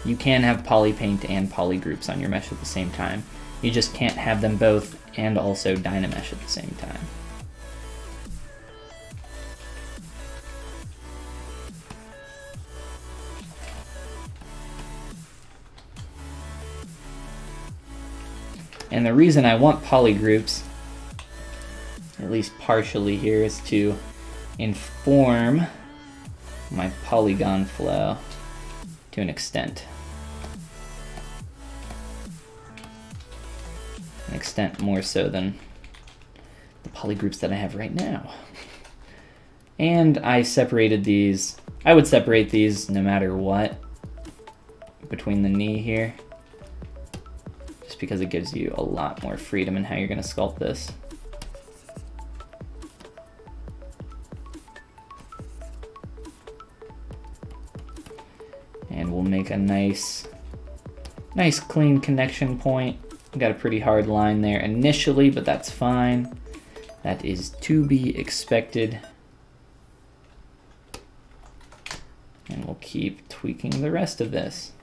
You can have poly paint and poly groups on your mesh at the same time. You just can't have them both and also Dynamesh at the same time. And the reason I want poly groups, at least partially here, is to inform my polygon flow to an extent. An extent more so than the poly groups that I have right now. And I separated these, I would separate these no matter what between the knee here, just because it gives you a lot more freedom in how you're going to sculpt this. And we'll make a nice clean connection point. We got a pretty hard line there initially, but that's fine. That is to be expected. And we'll keep tweaking the rest of this.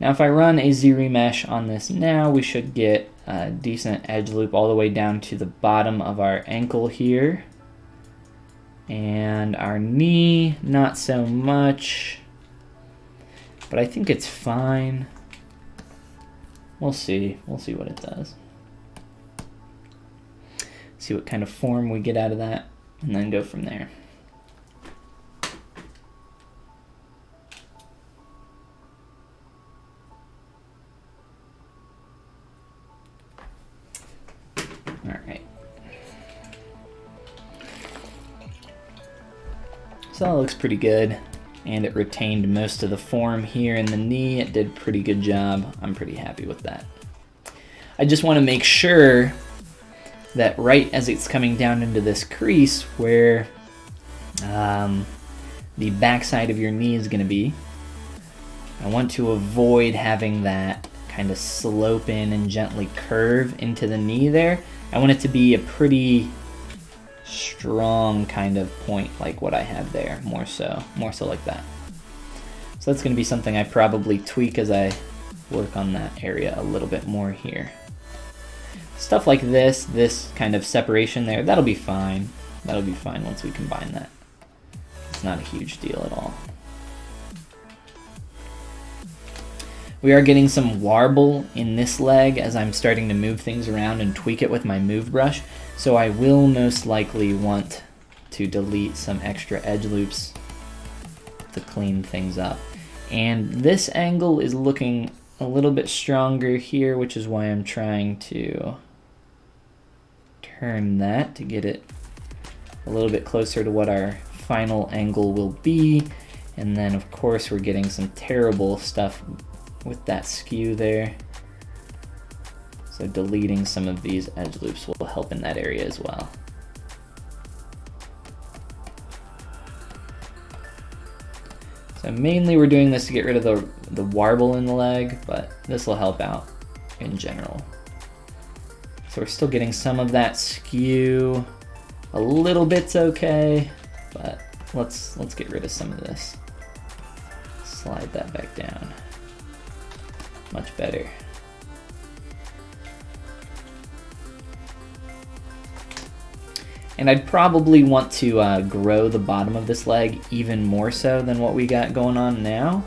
Now if I run a ZRemesh on this now, we should get a decent edge loop all the way down to the bottom of our ankle here. And our knee, not so much, but I think it's fine. We'll see what it does. See what kind of form we get out of that, and then go from there. So that looks pretty good, and it retained most of the form here in the knee. It did a pretty good job. I'm pretty happy with that. I just want to make sure that right as it's coming down into this crease where the backside of your knee is going to be, I want to avoid having that kind of slope in and gently curve into the knee there. I want it to be a pretty strong kind of point like what I have there, more so like that. So that's going to be something I probably tweak as I work on that area a little bit more here. Stuff like this kind of separation there, that'll be fine. That'll be fine once we combine that. It's not a huge deal at all. We are getting some warble in this leg as I'm starting to move things around and tweak it with my move brush. So I will most likely want to delete some extra edge loops to clean things up. And this angle is looking a little bit stronger here, which is why I'm trying to turn that to get it a little bit closer to what our final angle will be. And then of course we're getting some terrible stuff with that skew there. So deleting some of these edge loops will help in that area as well. So mainly we're doing this to get rid of the warble in the leg, but this will help out in general. So we're still getting some of that skew. A little bit's okay, but let's get rid of some of this. Slide that back down. Much better. And I'd probably want to grow the bottom of this leg even more so than what we got going on now.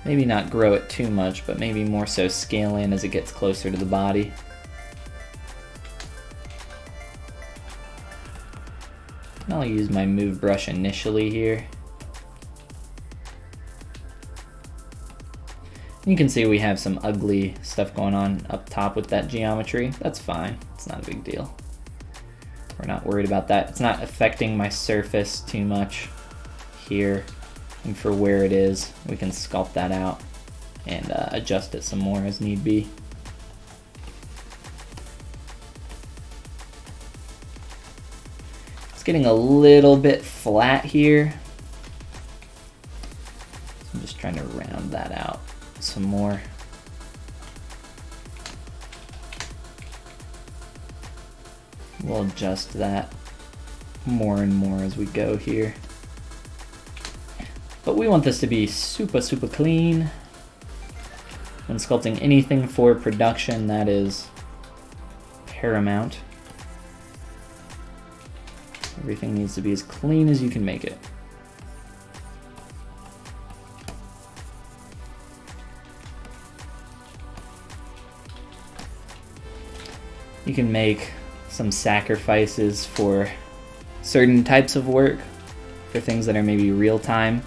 Maybe not grow it too much, but maybe more so scale in as it gets closer to the body. And I'll use my move brush initially here. You can see we have some ugly stuff going on up top with that geometry. That's fine, it's not a big deal. We're not worried about that. It's not affecting my surface too much here. And for where it is, we can sculpt that out and adjust it some more as need be. It's getting a little bit flat here. So I'm just trying to round that out some more. We'll adjust that more and more as we go here. But we want this to be super clean. When sculpting anything for production, that is paramount. Everything needs to be as clean as you can make it. You can make some sacrifices for certain types of work, for things that are maybe real time.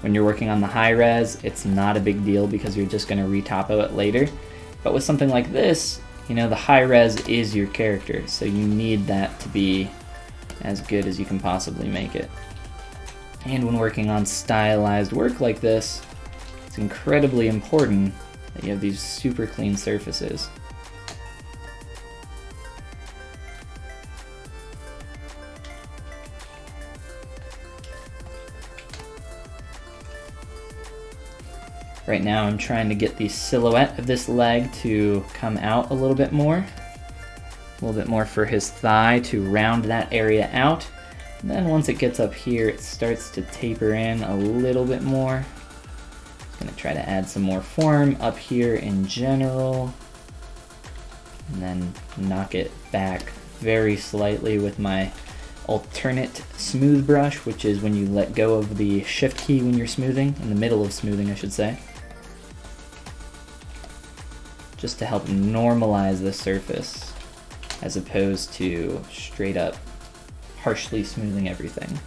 When you're working on the high res, it's not a big deal because you're just going to retopo it later. But with something like this, you know, the high res is your character, so you need that to be as good as you can possibly make it. And when working on stylized work like this, it's incredibly important that you have these super clean surfaces. Right now I'm trying to get the silhouette of this leg to come out a little bit more for his thigh to round that area out. And then once it gets up here, it starts to taper in a little bit more. I'm gonna try to add some more form up here in general, and then knock it back very slightly with my alternate smooth brush, which is when you let go of the shift key when you're smoothing, in the middle of smoothing I should say. Just to help normalize the surface as opposed to straight up harshly smoothing everything.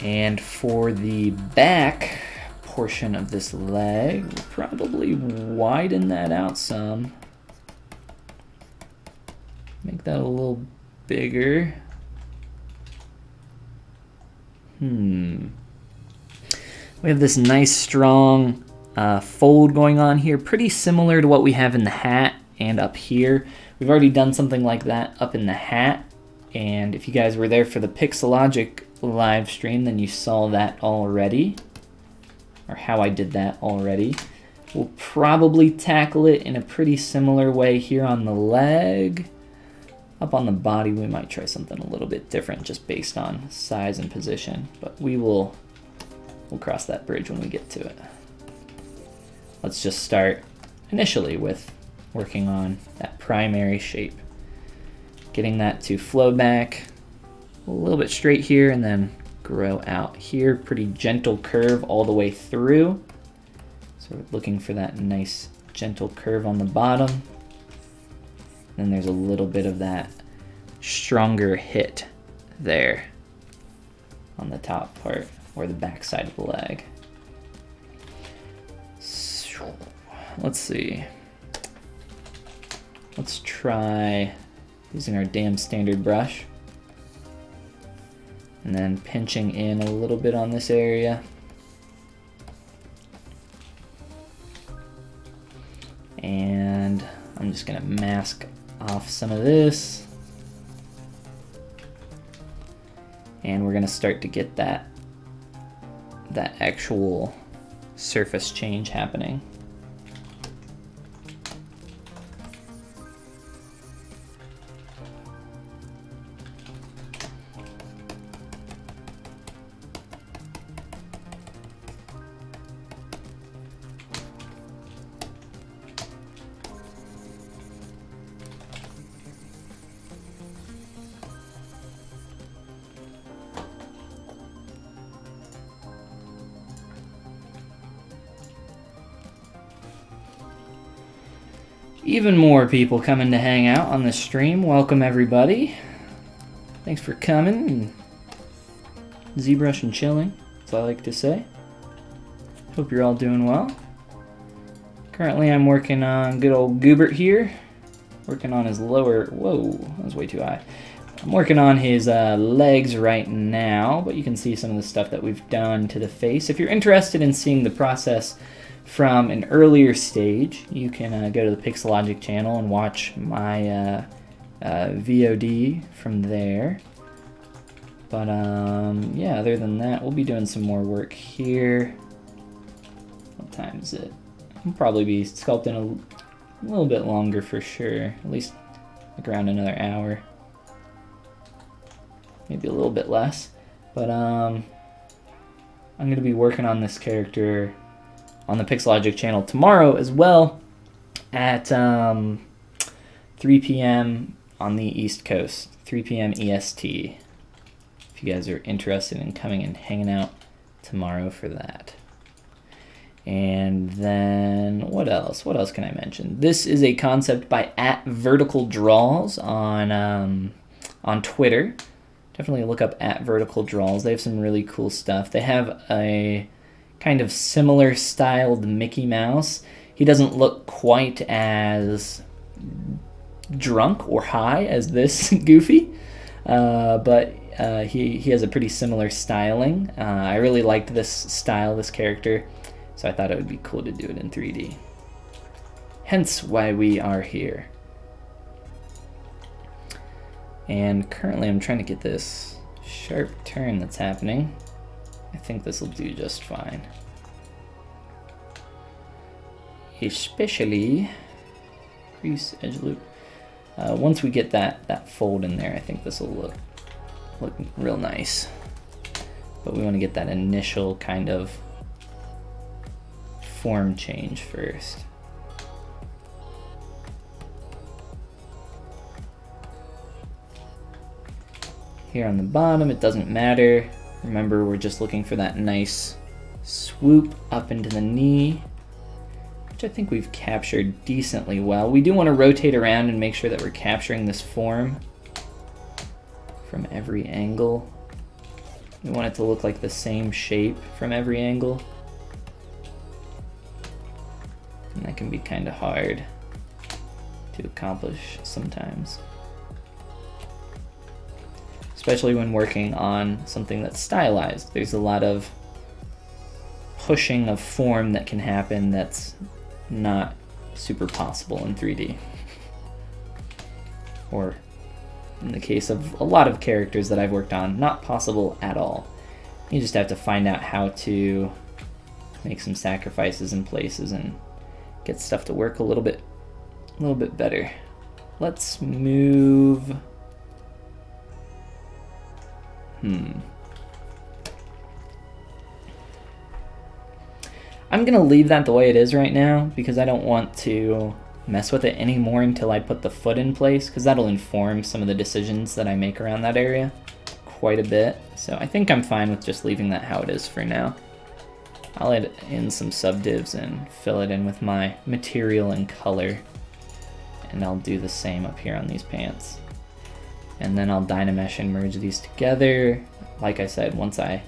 And for the back portion of this leg, we'll probably widen that out some. Make that a little bigger. We have this nice strong fold going on here, pretty similar to what we have in the hat and up here. We've already done something like that up in the hat, and if you guys were there for the Pixelogic live stream, then you saw that already, or how I did that already. We'll probably tackle it in a pretty similar way here on the leg. Up on the body, we might try something a little bit different just based on size and position, but we'll cross that bridge when we get to it. Let's just start initially with working on that primary shape. Getting that to flow back a little bit straight here and then grow out here. Pretty gentle curve all the way through. So we're looking for that nice gentle curve on the bottom. Then there's a little bit of that stronger hit there on the top part or the back side of the leg. So, let's see. Let's try using our damn standard brush and then pinching in a little bit on this area. just gonna mask off some of this. And we're gonna start to get that actual surface change happening. Even more people coming to hang out on the stream. Welcome everybody. Thanks for coming and ZBrush and chilling, as I like to say. Hope you're all doing well. Currently I'm working on good old Goobert here. Working on his lower, whoa, that was way too high. I'm working on his legs right now, but you can see some of the stuff that we've done to the face. If you're interested in seeing the process from an earlier stage, you can go to the Pixelogic channel and watch my VOD from there. But yeah, other than that, we'll be doing some more work here. What time is it? I'll probably be sculpting a little bit longer for sure, at least like around another hour. Maybe a little bit less. But I'm going to be working on this character on the Pixelogic channel tomorrow as well at 3 p.m. on the East Coast, 3 p.m. EST. If you guys are interested in coming and hanging out tomorrow for that. And then what else? What else can I mention? This is a concept by @VerticalDraws on Twitter. Definitely look up @VerticalDraws. They have some really cool stuff. They have a kind of similar styled Mickey Mouse. He doesn't look quite as drunk or high as this Goofy, but he has a pretty similar styling. I really liked this style, this character, so I thought it would be cool to do it in 3D. Hence why we are here. And currently I'm trying to get this sharp turn that's happening. I think this will do just fine. Especially crease edge loop. Once we get that fold in there, I think this will look real nice. But we want to get that initial kind of form change first. Here on the bottom, it doesn't matter. Remember, we're just looking for that nice swoop up into the knee, which I think we've captured decently well. We do want to rotate around and make sure that we're capturing this form from every angle. We want it to look like the same shape from every angle. And that can be kind of hard to accomplish sometimes. Especially when working on something that's stylized. There's a lot of pushing of form that can happen that's not super possible in 3D. Or in the case of a lot of characters that I've worked on, not possible at all. You just have to find out how to make some sacrifices in places and get stuff to work a little bit better. Let's move. I'm gonna leave that the way it is right now because I don't want to mess with it anymore until I put the foot in place, because that'll inform some of the decisions that I make around that area quite a bit. So I think I'm fine with just leaving that how it is for now. I'll add in some subdivs and fill it in with my material and color, and I'll do the same up here on these pants. And then I'll Dynamesh and merge these together. Like I said, once I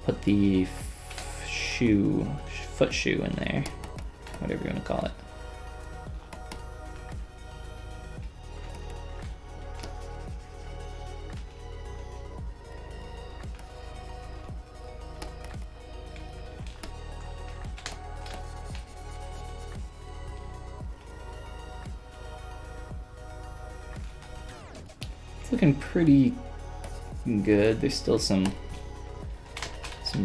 put the foot shoe in there, whatever you want to call it. looking pretty good. There's still some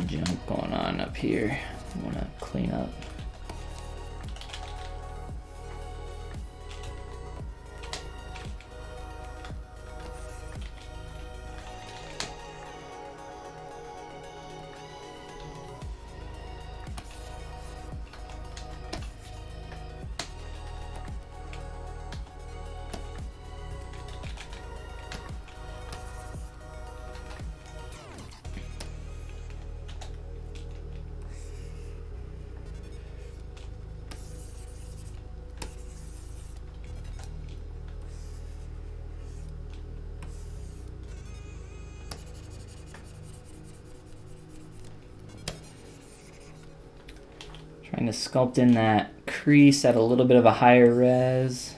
junk going on up here I want to clean up. Trying to sculpt in that crease at a little bit of a higher res,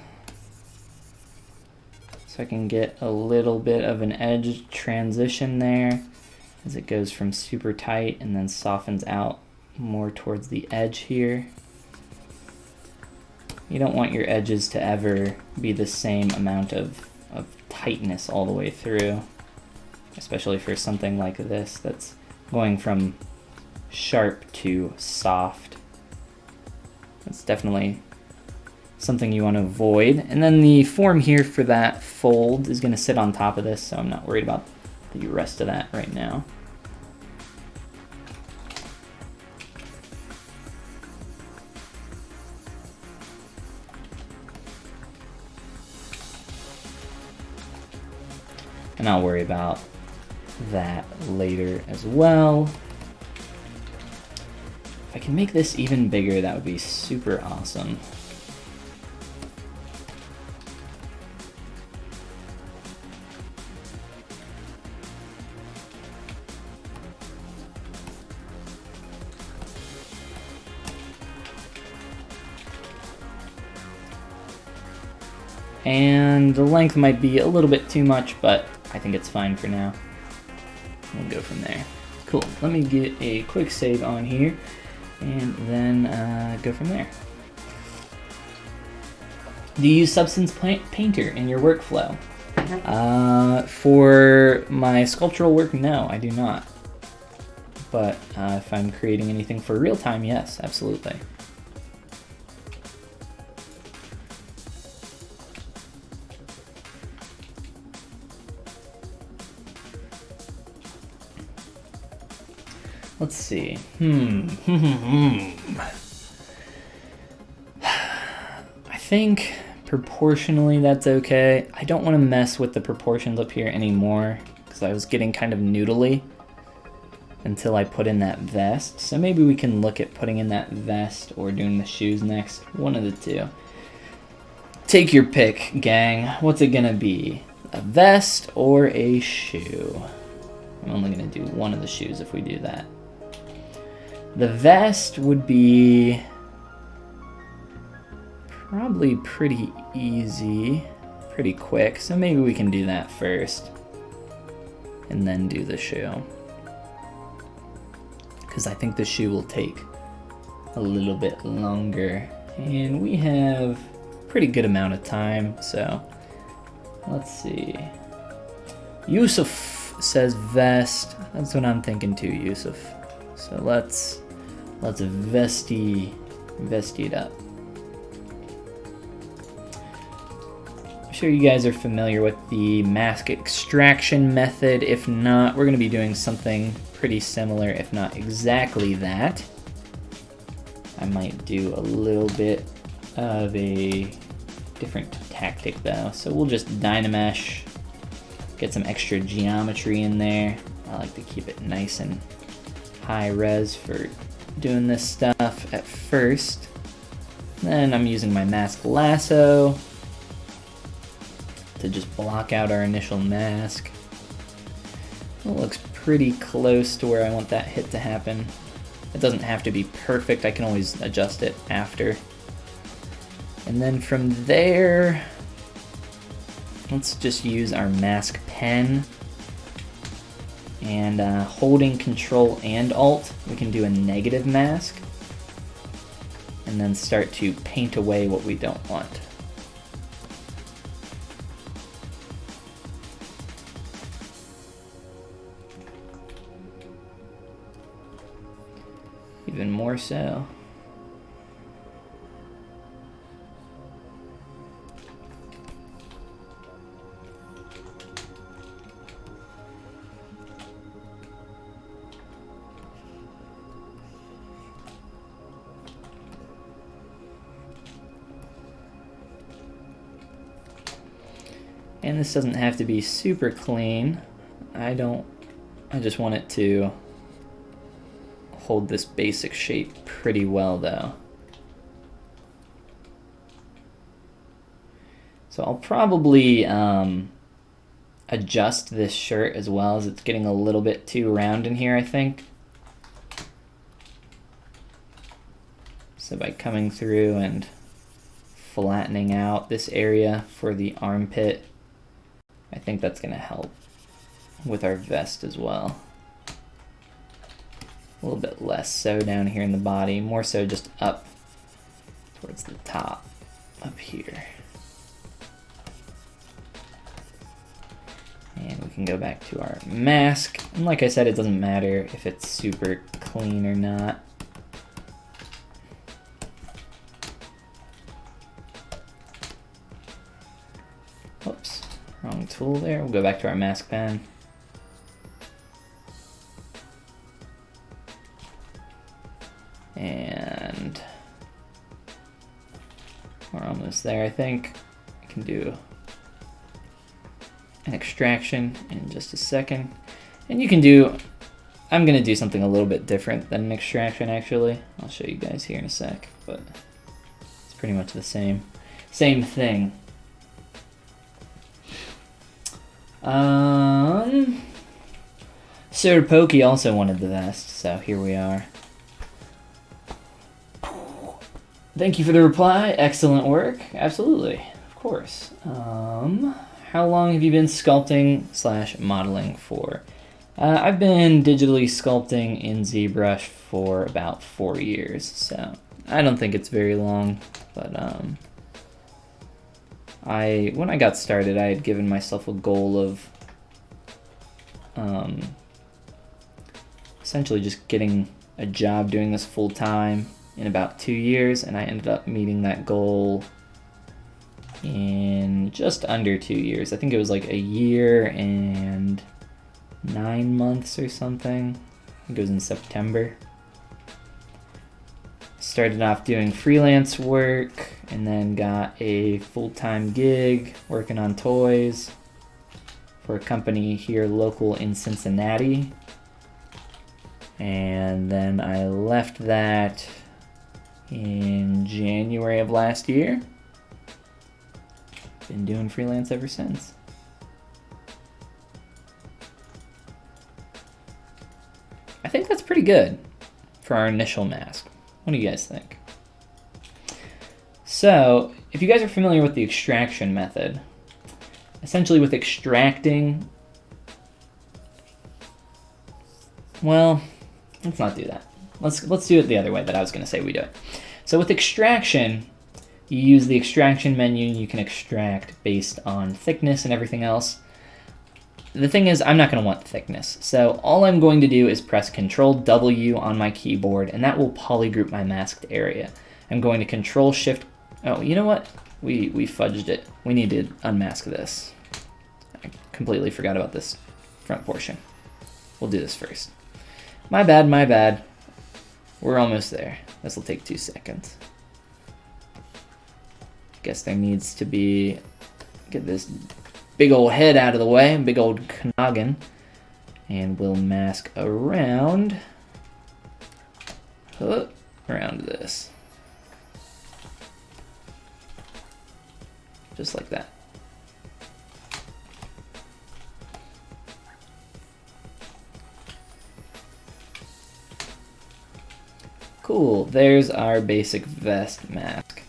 so I can get a little bit of an edge transition there as it goes from super tight and then softens out more towards the edge here. You don't want your edges to ever be the same amount of tightness all the way through, especially for something like this that's going from sharp to soft. That's definitely something you want to avoid. And then the form here for that fold is going to sit on top of this, so I'm not worried about the rest of that right now. And I'll worry about that later as well. If I can make this even bigger, that would be super awesome. And the length might be a little bit too much, but I think it's fine for now. We'll go from there. Cool, let me get a quick save on here and then go from there. Do you use Substance Painter in your workflow? For my sculptural work, no, I do not. But if I'm creating anything for real time, yes, absolutely. Let's see. I think proportionally that's okay. I don't want to mess with the proportions up here anymore because I was getting kind of noodly until I put in that vest. So maybe we can look at putting in that vest or doing the shoes next. One of the two. Take your pick, gang. What's it gonna be? A vest or a shoe? I'm only gonna do one of the shoes if we do that. The vest would be probably pretty easy, pretty quick, so maybe we can do that first and then do the shoe. Because I think the shoe will take a little bit longer, and we have a pretty good amount of time, so let's see. Yusuf says vest. That's what I'm thinking too, Yusuf. So let's vesty it up. I'm sure you guys are familiar with the mask extraction method. If not, we're going to be doing something pretty similar, if not exactly that. I might do a little bit of a different tactic though. So we'll just Dynamesh, get some extra geometry in there. I like to keep it nice and high res for doing this stuff at first. Then I'm using my mask lasso to just block out our initial mask. It looks pretty close to where I want that hit to happen. It doesn't have to be perfect, I can always adjust it after. And then from there, let's just use our mask pen. And holding Control and Alt, we can do a negative mask. And then start to paint away what we don't want. even more so. And this doesn't have to be super clean. I just want it to hold this basic shape pretty well though. So I'll probably adjust this shirt as well, as it's getting a little bit too round in here, I think. So by coming through and flattening out this area for the armpit, I think that's going to help with our vest as well. A little bit less so down here in the body, more so just up towards the top, up here. And we can go back to our mask. And like I said, it doesn't matter if it's super clean or not. Whoops. Wrong tool there. We'll go back to our mask pen. And we're almost there, I think. I can do an extraction in just a second. And you can do, I'm going to do something a little bit different than an extraction actually. I'll show you guys here in a sec, but it's pretty much the same thing. Sir Pokey also wanted the vest, so here we are. Thank you for the reply. Excellent work. Absolutely, of course. How long have you been sculpting / modeling for? I've been digitally sculpting in ZBrush for about 4 years, so I don't think it's very long, but when I got started, I had given myself a goal of essentially just getting a job doing this full time in about 2 years, and I ended up meeting that goal in just under 2 years. I think it was like 1 year and 9 months or something. I think it was in September. Started off doing freelance work and then got a full-time gig working on toys for a company here local in Cincinnati. And then I left that in January of last year. Been doing freelance ever since. I think that's pretty good for our initial mask. What do you guys think? So, if you guys are familiar with the extraction method, essentially with extracting, well, let's not do that. Let's do it the other way that I was going to say we do it. So with extraction, you use the extraction menu and you can extract based on thickness and everything else. The thing is, I'm not going to want thickness. So all I'm going to do is press Control W on my keyboard, and that will polygroup my masked area. I'm going to Control Shift. Oh, you know what? We fudged it. We need to unmask this. I completely forgot about this front portion. We'll do this first. My bad, my bad. We're almost there. This will take 2 seconds. Guess there needs to be, get this big old head out of the way, big old noggin, and we'll mask around this. Just like that. Cool, there's our basic vest mask.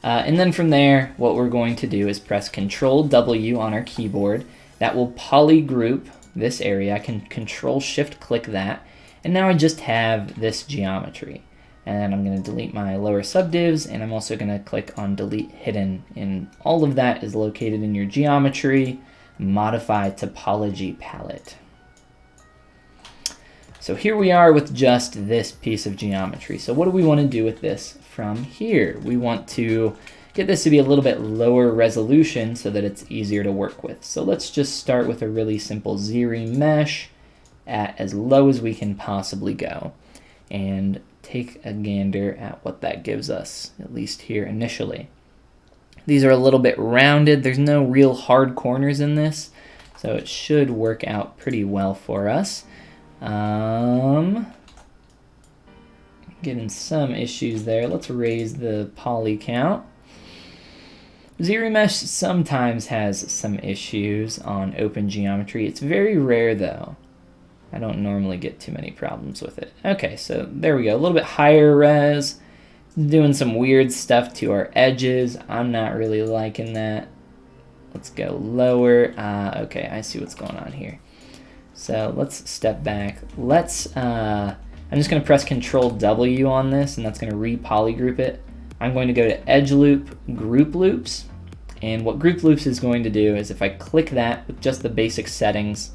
And then from there, what we're going to do is press Control W on our keyboard. That will polygroup this area. I can Control Shift click that. And now I just have this geometry. And I'm going to delete my lower subdivs, and I'm also going to click on Delete Hidden. And all of that is located in your geometry, Modify Topology palette. So here we are with just this piece of geometry. So what do we want to do with this from here? We want to get this to be a little bit lower resolution so that it's easier to work with. So let's just start with a really simple ZBrush at as low as we can possibly go, and take a gander at what that gives us, at least here initially. These are a little bit rounded. There's no real hard corners in this, so it should work out pretty well for us. Getting some issues there. Let's raise the poly count. ZBrush sometimes has some issues on open geometry. It's very rare though. I don't normally get too many problems with it. Okay, so there we go. A little bit higher res. Doing some weird stuff to our edges. I'm not really liking that. Let's go lower. Okay, I see what's going on here. So let's step back. I'm just going to press Control W on this, and that's going to re-polygroup it. I'm going to go to Edge Loop, Group Loops, and what Group Loops is going to do is if I click that with just the basic settings,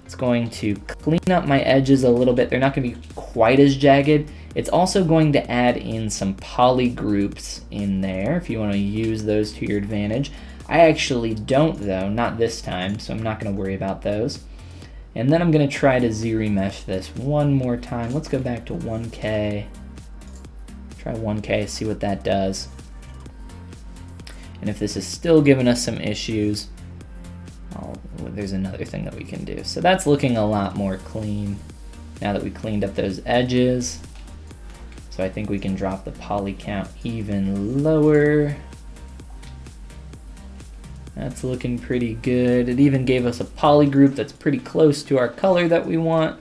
it's going to clean up my edges a little bit. They're not going to be quite as jagged. It's also going to add in some poly groups in there if you want to use those to your advantage. I actually don't though, not this time, so I'm not going to worry about those. And then I'm going to try to ZBrush this one more time. Let's go back to 1K. Try 1K, see what that does. And if this is still giving us some issues, there's another thing that we can do. So that's looking a lot more clean now that we cleaned up those edges. So I think we can drop the poly count even lower. That's looking pretty good. It even gave us a poly group that's pretty close to our color that we want.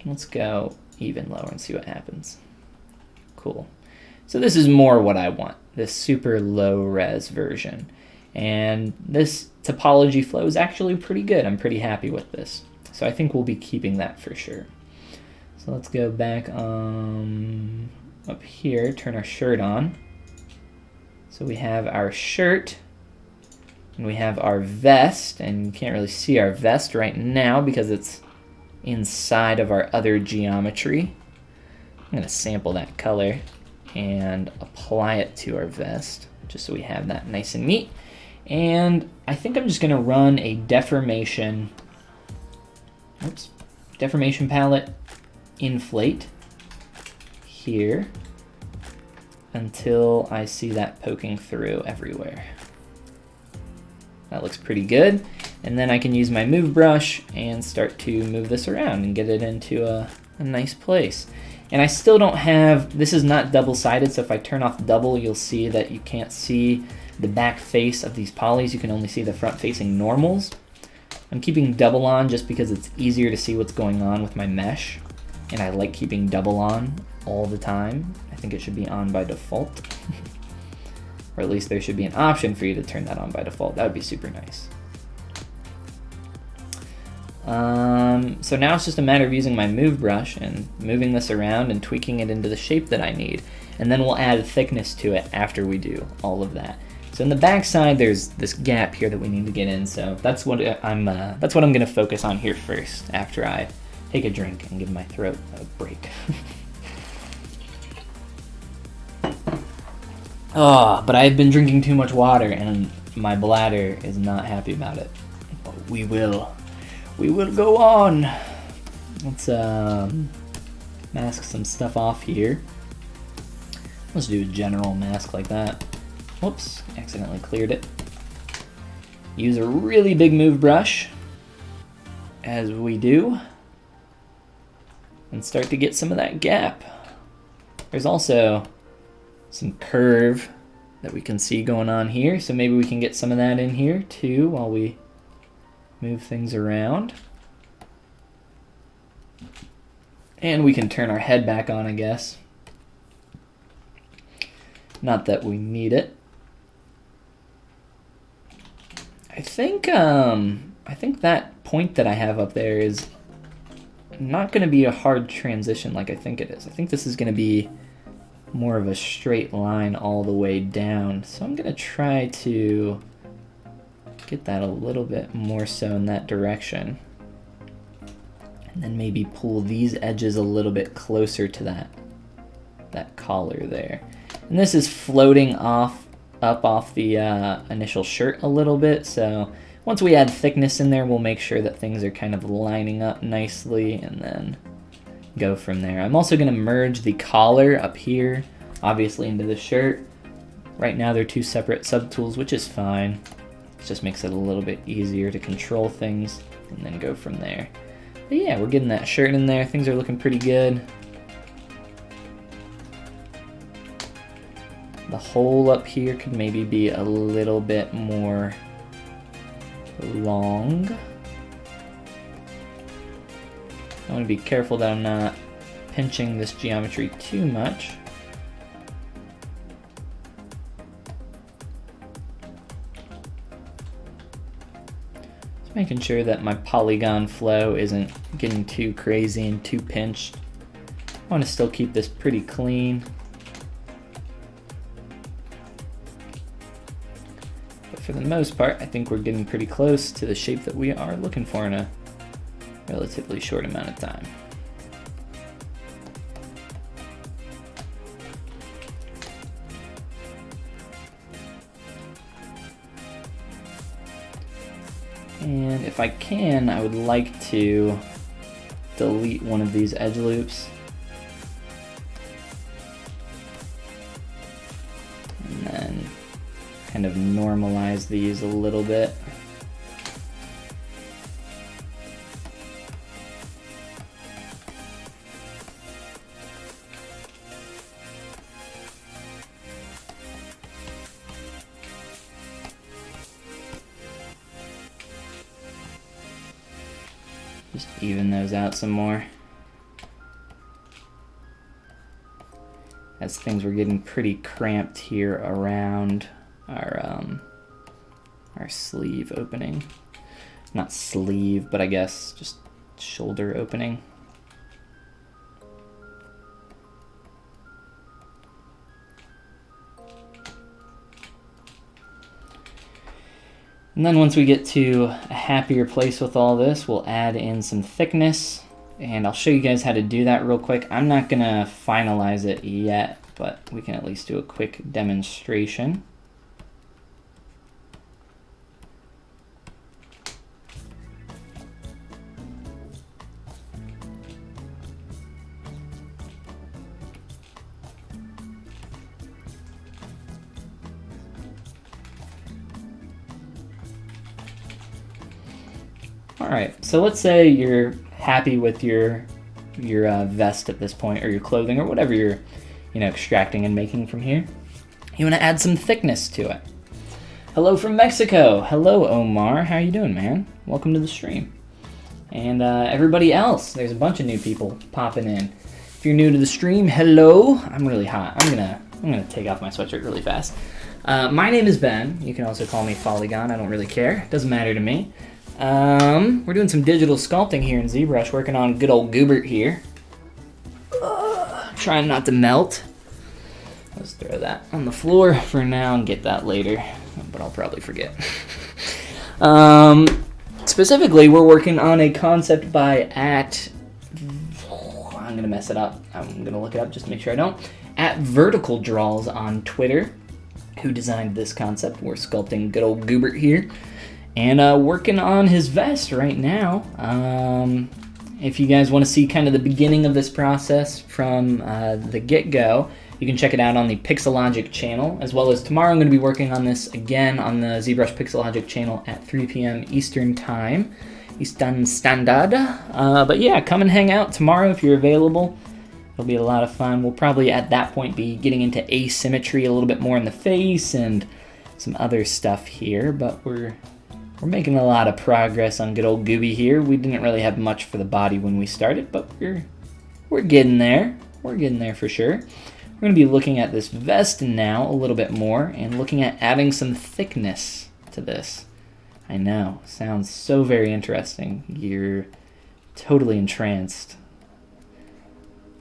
Let's go even lower and see what happens. Cool. So this is more what I want, this super low res version. And this topology flow is actually pretty good. I'm pretty happy with this. So I think we'll be keeping that for sure. So let's go back up here, turn our shirt on. So we have our shirt, and we have our vest, and you can't really see our vest right now because it's inside of our other geometry. I'm going to sample that color and apply it to our vest, just so we have that nice and neat. And I think I'm just going to run a deformation palette inflate here until I see that poking through everywhere. That looks pretty good. And then I can use my move brush and start to move this around and get it into a nice place. And I still don't have, this is not double-sided, so if I turn off double, you'll see that you can't see the back face of these polys. You can only see the front-facing normals. I'm keeping double on just because it's easier to see what's going on with my mesh. And I like keeping double on all the time. I think it should be on by default. Or at least there should be an option for you to turn that on by default. That would be super nice. So now it's just a matter of using my move brush and moving this around and tweaking it into the shape that I need. And then we'll add thickness to it after we do all of that. So in the back side, there's this gap here that we need to get in. So that's what I'm going to focus on here first after I take a drink and give my throat a break. Oh, but I've been drinking too much water and my bladder is not happy about it. But we will go on. Let's mask some stuff off here. Let's do a general mask like that. Whoops, accidentally cleared it. Use a really big move brush, as we do, and start to get some of that gap. There's also some curve that we can see going on here, so maybe we can get some of that in here too while we move things around. And we can turn our head back on, I guess. Not that we need it. I think that point that I have up there is not going to be a hard transition like I think it is. I think this is going to be more of a straight line all the way down. So I'm going to try to get that a little bit more so in that direction. And then maybe pull these edges a little bit closer to that collar there. And this is floating up off the initial shirt a little bit, so once we add thickness in there, we'll make sure that things are kind of lining up nicely and then go from there. I'm also going to merge the collar up here, obviously, into the shirt. Right now they're two separate subtools, which is fine. It just makes it a little bit easier to control things and then go from there. But yeah, we're getting that shirt in there. Things are looking pretty good. The hole up here could maybe be a little bit more long. I want to be careful that I'm not pinching this geometry too much. Just making sure that my polygon flow isn't getting too crazy and too pinched. I want to still keep this pretty clean. For the most part, I think we're getting pretty close to the shape that we are looking for in a relatively short amount of time. And if I can, I would like to delete one of these edge loops. And then kind of normalize these a little bit. Just even those out some more. As things were getting pretty cramped here around our sleeve opening. Not sleeve, but I guess just shoulder opening. And then once we get to a happier place with all this, we'll add in some thickness, and I'll show you guys how to do that real quick. I'm not gonna finalize it yet, but we can at least do a quick demonstration. Alright, so let's say you're happy with your vest at this point, or your clothing, or whatever you're extracting and making from here. You want to add some thickness to it. Hello from Mexico. Hello, Omar. How you doing, man? Welcome to the stream. And everybody else, there's a bunch of new people popping in. If you're new to the stream, hello. I'm really hot. I'm gonna take off my sweatshirt really fast. My name is Ben. You can also call me Follygon. I don't really care. It doesn't matter to me. We're doing some digital sculpting here in ZBrush, working on good old Goobert here. Trying not to melt. Let's throw that on the floor for now and get that later, but I'll probably forget. Specifically, we're working on a concept by I'm gonna mess it up. I'm gonna look it up just to make sure I don't. At Vertical Draws on Twitter, who designed this concept. We're sculpting good old Goobert here. And working on his vest right now. If you guys want to see kind of the beginning of this process from the get-go, you can check it out on the Pixelogic channel, as well as tomorrow I'm going to be working on this again on the ZBrush Pixelogic channel at 3 p.m. Eastern Time, Eastern Standard. But yeah, come and hang out tomorrow if you're available. It'll be a lot of fun. We'll probably at that point be getting into asymmetry a little bit more in the face and some other stuff here, but we're making a lot of progress on good old Gooby here. We didn't really have much for the body when we started, but we're getting there. We're getting there for sure. We're going to be looking at this vest now a little bit more and looking at adding some thickness to this. I know, sounds so very interesting. You're totally entranced.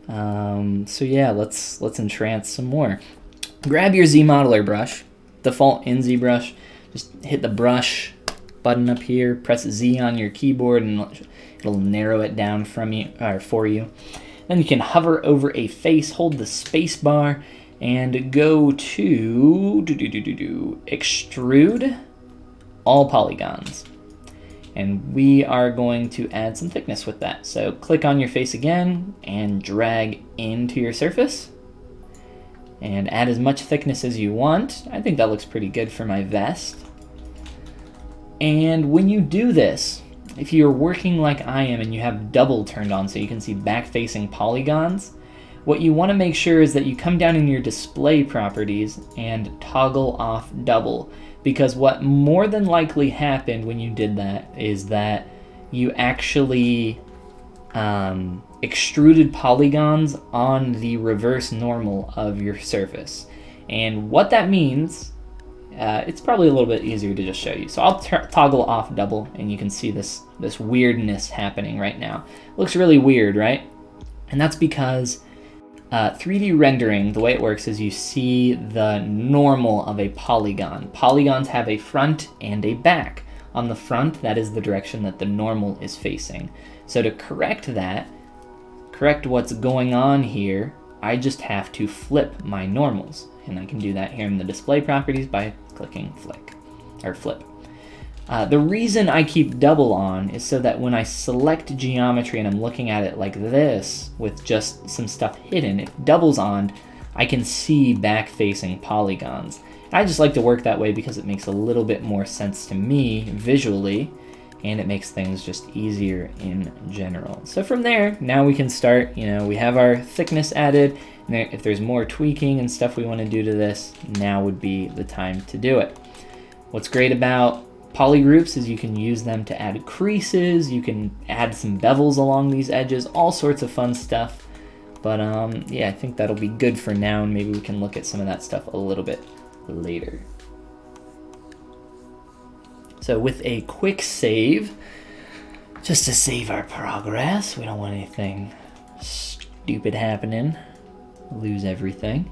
So yeah, let's entrance some more. Grab your Z modeler brush, default in ZBrush. Just hit the brush button up here, press Z on your keyboard, and It'll narrow it down from you, or for you. Then you can hover over a face, hold the space bar, and go to extrude all polygons. And we are going to add some thickness with that. So click on your face again and drag into your surface. And add as much thickness as you want. I think that looks pretty good for my vest. And when you do this, if you're working like I am and you have double turned on so you can see back-facing polygons, what you want to make sure is that you come down in your display properties and toggle off double. Because what more than likely happened when you did that is that you actually extruded polygons on the reverse normal of your surface. And what that means, it's probably a little bit easier to just show you. So I'll toggle off double, and you can see this weirdness happening right now. It looks really weird, right? And that's because 3D rendering, the way it works is you see the normal of a polygon. Polygons have a front and a back. On the front, that is the direction that the normal is facing. So to correct that, correct what's going on here, I just have to flip my normals. And I can do that here in the display properties by clicking flip. The reason I keep double on is so that when I select geometry and I'm looking at it like this with just some stuff hidden, if double's on, I can see back-facing polygons. I just like to work that way because it makes a little bit more sense to me visually, and it makes things just easier in general. So from there, now we can start, we have our thickness added, and if there's more tweaking and stuff we want to do to this, now would be the time to do it. What's great about polygroups is you can use them to add creases, you can add some bevels along these edges, all sorts of fun stuff. But yeah, I think that'll be good for now, and maybe we can look at some of that stuff a little bit later. So with a quick save, just to save our progress, we don't want anything stupid happening, lose everything.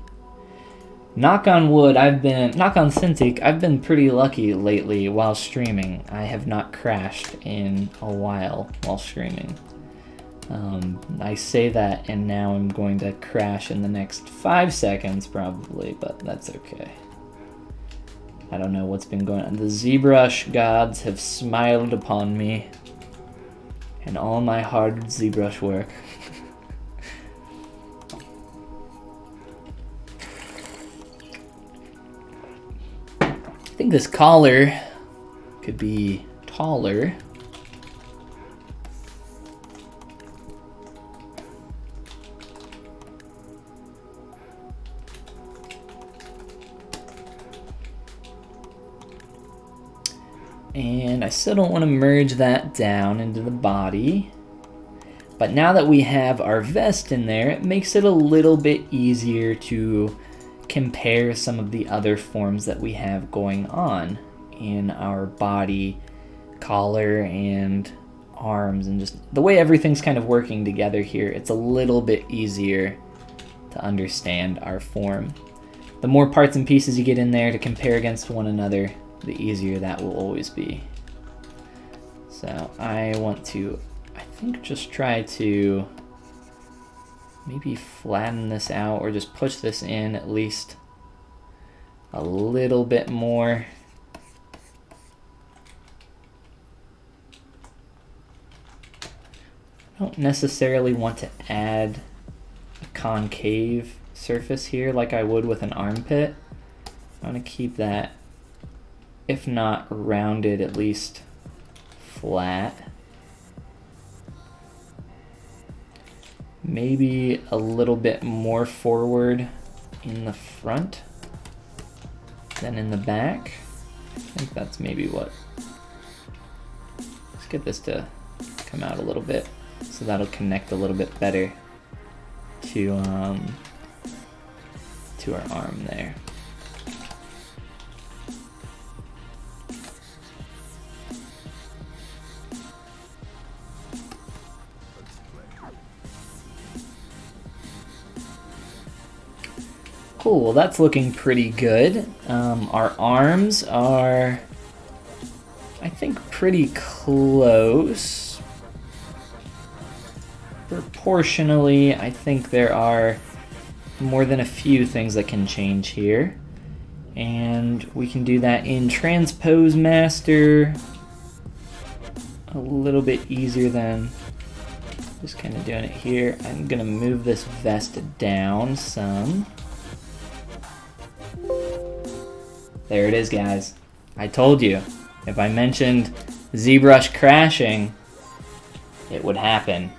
Knock on wood, knock on Cintiq, I've been pretty lucky lately while streaming. I have not crashed in a while streaming. I say that and now I'm going to crash in the next 5 seconds probably, but that's okay. I don't know what's been going on. The ZBrush gods have smiled upon me and all my hard ZBrush work. I think this collar could be taller. And I still don't want to merge that down into the body. But now that we have our vest in there, it makes it a little bit easier to compare some of the other forms that we have going on in our body, collar, and arms, and just the way everything's kind of working together here. It's a little bit easier to understand our form. The more parts and pieces you get in there to compare against one another, the easier that will always be. So I want to, I think, just try to maybe flatten this out or just push this in at least a little bit more. I don't necessarily want to add a concave surface here like I would with an armpit. I want to keep that, if not rounded, at least flat. Maybe a little bit more forward in the front than in the back. I think that's maybe what. Let's get this to come out a little bit so that'll connect a little bit better to our arm there. Cool, well that's looking pretty good. Our arms are, I think, pretty close. proportionally, I think there are more than a few things that can change here. And we can do that in Transpose Master a little bit easier than just kind of doing it here. I'm gonna move this vest down some. There it is, guys. I told you, if I mentioned ZBrush crashing, it would happen.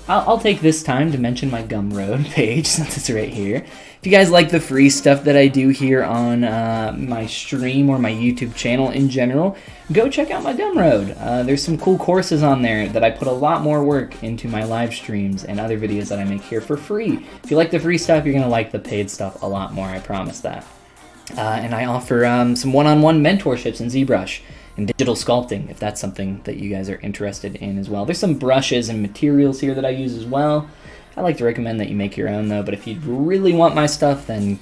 I'll take this time to mention my Gumroad page since it's right here. If you guys like the free stuff that I do here on my stream or my YouTube channel in general, go check out my Gumroad. There's some cool courses on there that I put a lot more work into my live streams and other videos that I make here for free. If you like the free stuff, you're going to like the paid stuff a lot more, I promise that. And I offer some one-on-one mentorships in ZBrush and digital sculpting, if that's something that you guys are interested in as well. There's some brushes and materials here that I use as well. I like to recommend that you make your own though, but if you really want my stuff, then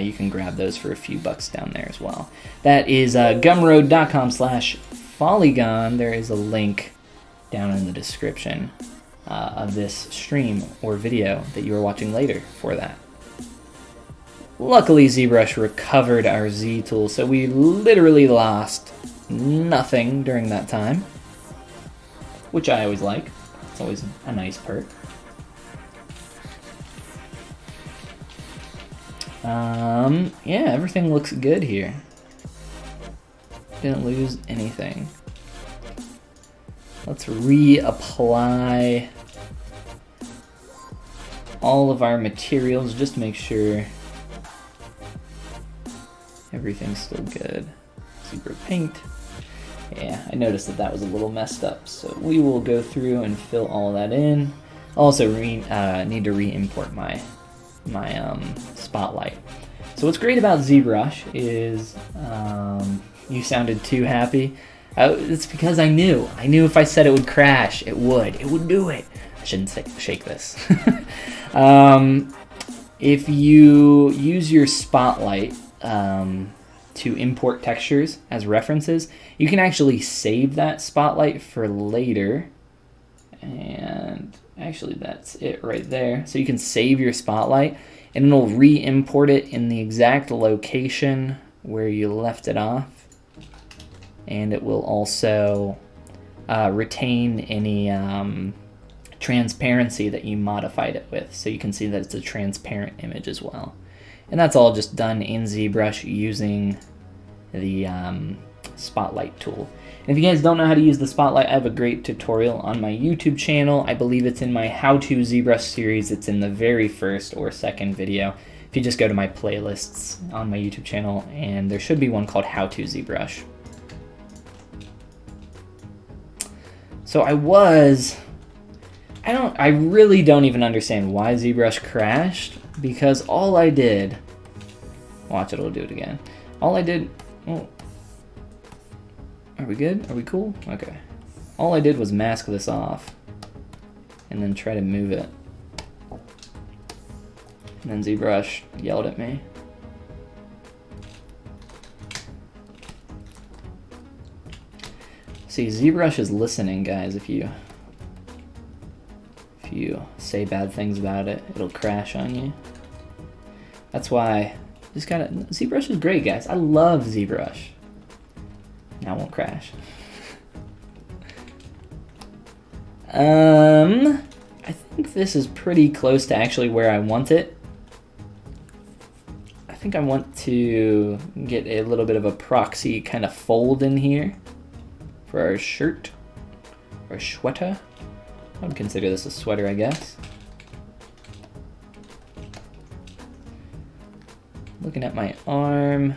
you can grab those for a few bucks down there as well. That is gumroad.com/Follygon. There is a link down in the description of this stream or video that you are watching later for that. Luckily, ZBrush recovered our Z tool, so we literally lost nothing during that time, which I always like. It's always a nice perk. Yeah, everything looks good here. Didn't lose anything. Let's reapply all of our materials just to make sure everything's still good. Super paint. Yeah, I noticed that that was a little messed up, so we will go through and fill all of that in. Also need to re-import my spotlight. So what's great about ZBrush is you sounded too happy. It's because I knew if I said it would crash, it would do it. I shouldn't shake this. If you use your spotlight to import textures as references, you can actually save that spotlight for later. And actually that's it right there. So you can save your spotlight and it'll re-import it in the exact location where you left it off. And it will also retain any transparency that you modified it with. So you can see that it's a transparent image as well. And that's all just done in ZBrush using the Spotlight tool. And if you guys don't know how to use the Spotlight, I have a great tutorial on my YouTube channel. I believe it's in my How to ZBrush series. It's in the very first or second video. If you just go to my playlists on my YouTube channel, and there should be one called How to ZBrush. So I really don't even understand why ZBrush crashed, because all I did, watch it, it'll do it again. All I did, oh, are we good? Are we cool? Okay. All I did was mask this off and then try to move it. And then ZBrush yelled at me. See, ZBrush is listening, guys. If you say bad things about it, it'll crash on you. That's why just gotta. ZBrush is great, guys. I love ZBrush. Now it won't crash. I think this is pretty close to actually where I want it. I think I want to get a little bit of a proxy kind of fold in here for our shirt or sweater. I would consider this a sweater, I guess. Looking at my arm,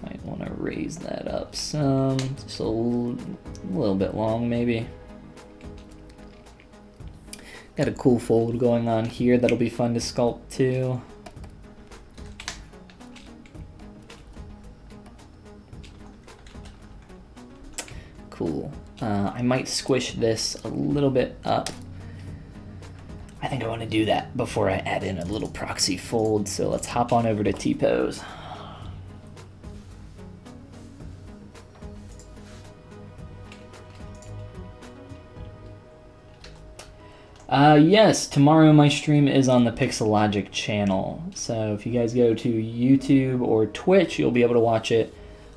might want to raise that up some, just a little bit long maybe. Got a cool fold going on here that'll be fun to sculpt too. Cool. I might squish this a little bit up. I think I want to do that before I add in a little proxy fold, so let's hop on over to T-pose. Yes, tomorrow my stream is on the Pixelogic channel. So if you guys go to YouTube or Twitch, you'll be able to watch it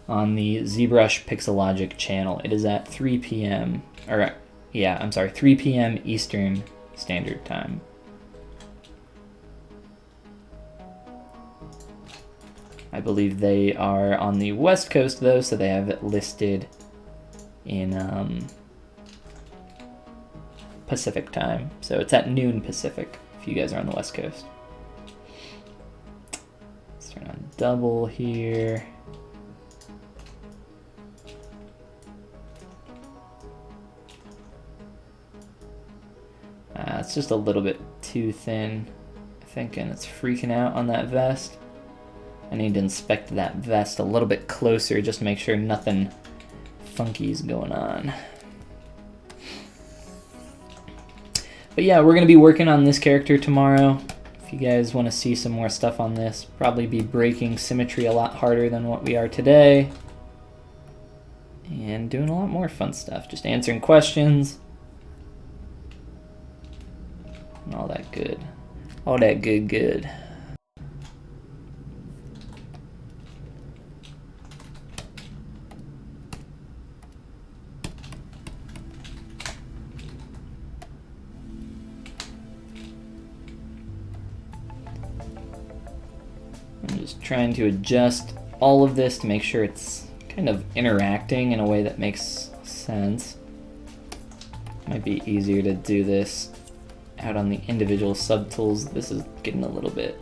on the ZBrush Pixelogic channel. It is at 3 p.m. or yeah, I'm sorry, 3 p.m. Eastern Standard Time. I believe they are on the West Coast though, so they have it listed in Pacific time. So it's at noon Pacific if you guys are on the West Coast. Let's turn on double here. It's just a little bit too thin, I think, and it's freaking out on that vest. I need to inspect that vest a little bit closer just to make sure nothing funky is going on. But yeah, we're going to be working on this character tomorrow. If you guys want to see some more stuff on this, probably be breaking symmetry a lot harder than what we are today. And doing a lot more fun stuff, just answering questions. And all that good. All that good. I'm just trying to adjust all of this to make sure it's kind of interacting in a way that makes sense. Might be easier to do this out on the individual subtools. This is getting a little bit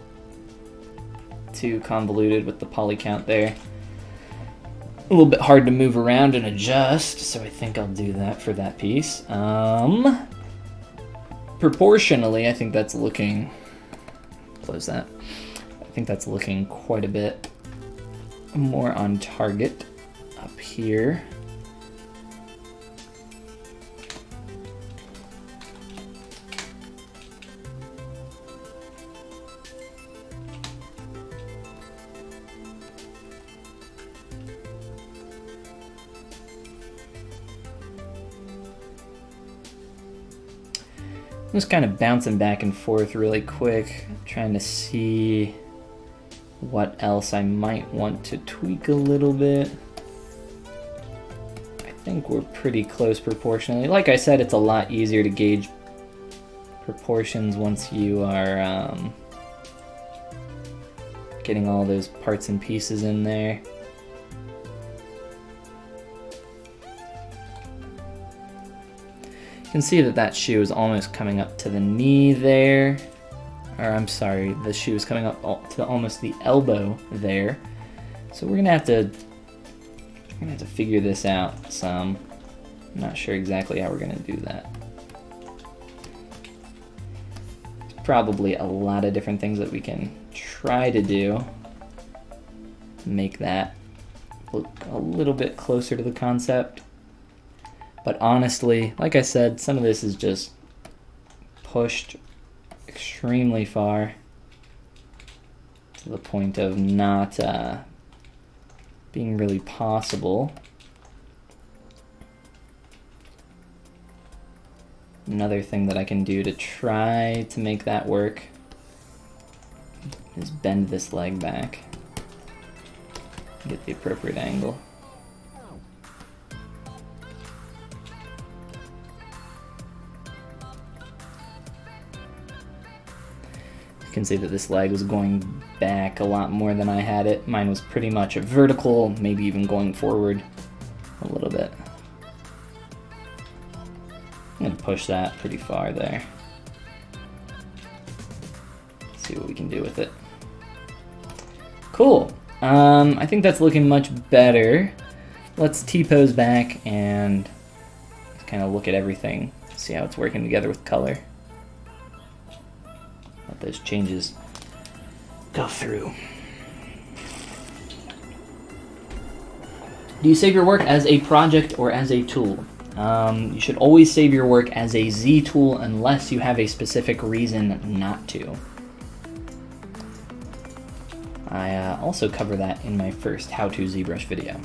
too convoluted with the poly count there. A little bit hard to move around and adjust, so I think I'll do that for that piece. Proportionally, I think that's looking, close that. I think that's looking quite a bit more on target up here. I'm just kind of bouncing back and forth really quick, trying to see what else I might want to tweak a little bit. I think we're pretty close proportionally. Like I said, it's a lot easier to gauge proportions once you are getting all those parts and pieces in there. You can see that that shoe is almost coming up to the knee there. Or I'm sorry, the shoe is coming up to almost the elbow there. So we're gonna have to figure this out some. I'm not sure exactly how we're gonna do that. There's probably a lot of different things that we can try to do to make that look a little bit closer to the concept. But honestly, like I said, some of this is just pushed extremely far to the point of not being really possible. Another thing that I can do to try to make that work is bend this leg back, get the appropriate angle. You can see that this leg was going back a lot more than I had it. Mine was pretty much vertical, maybe even going forward a little bit. I'm gonna push that pretty far there. See what we can do with it. Cool. I think that's looking much better. Let's T-pose back and kind of look at everything, see how it's working together with color. Let those changes go through. Do you save your work as a project or as a tool? You should always save your work as a Z tool unless you have a specific reason not to. I also cover that in my first how-to ZBrush video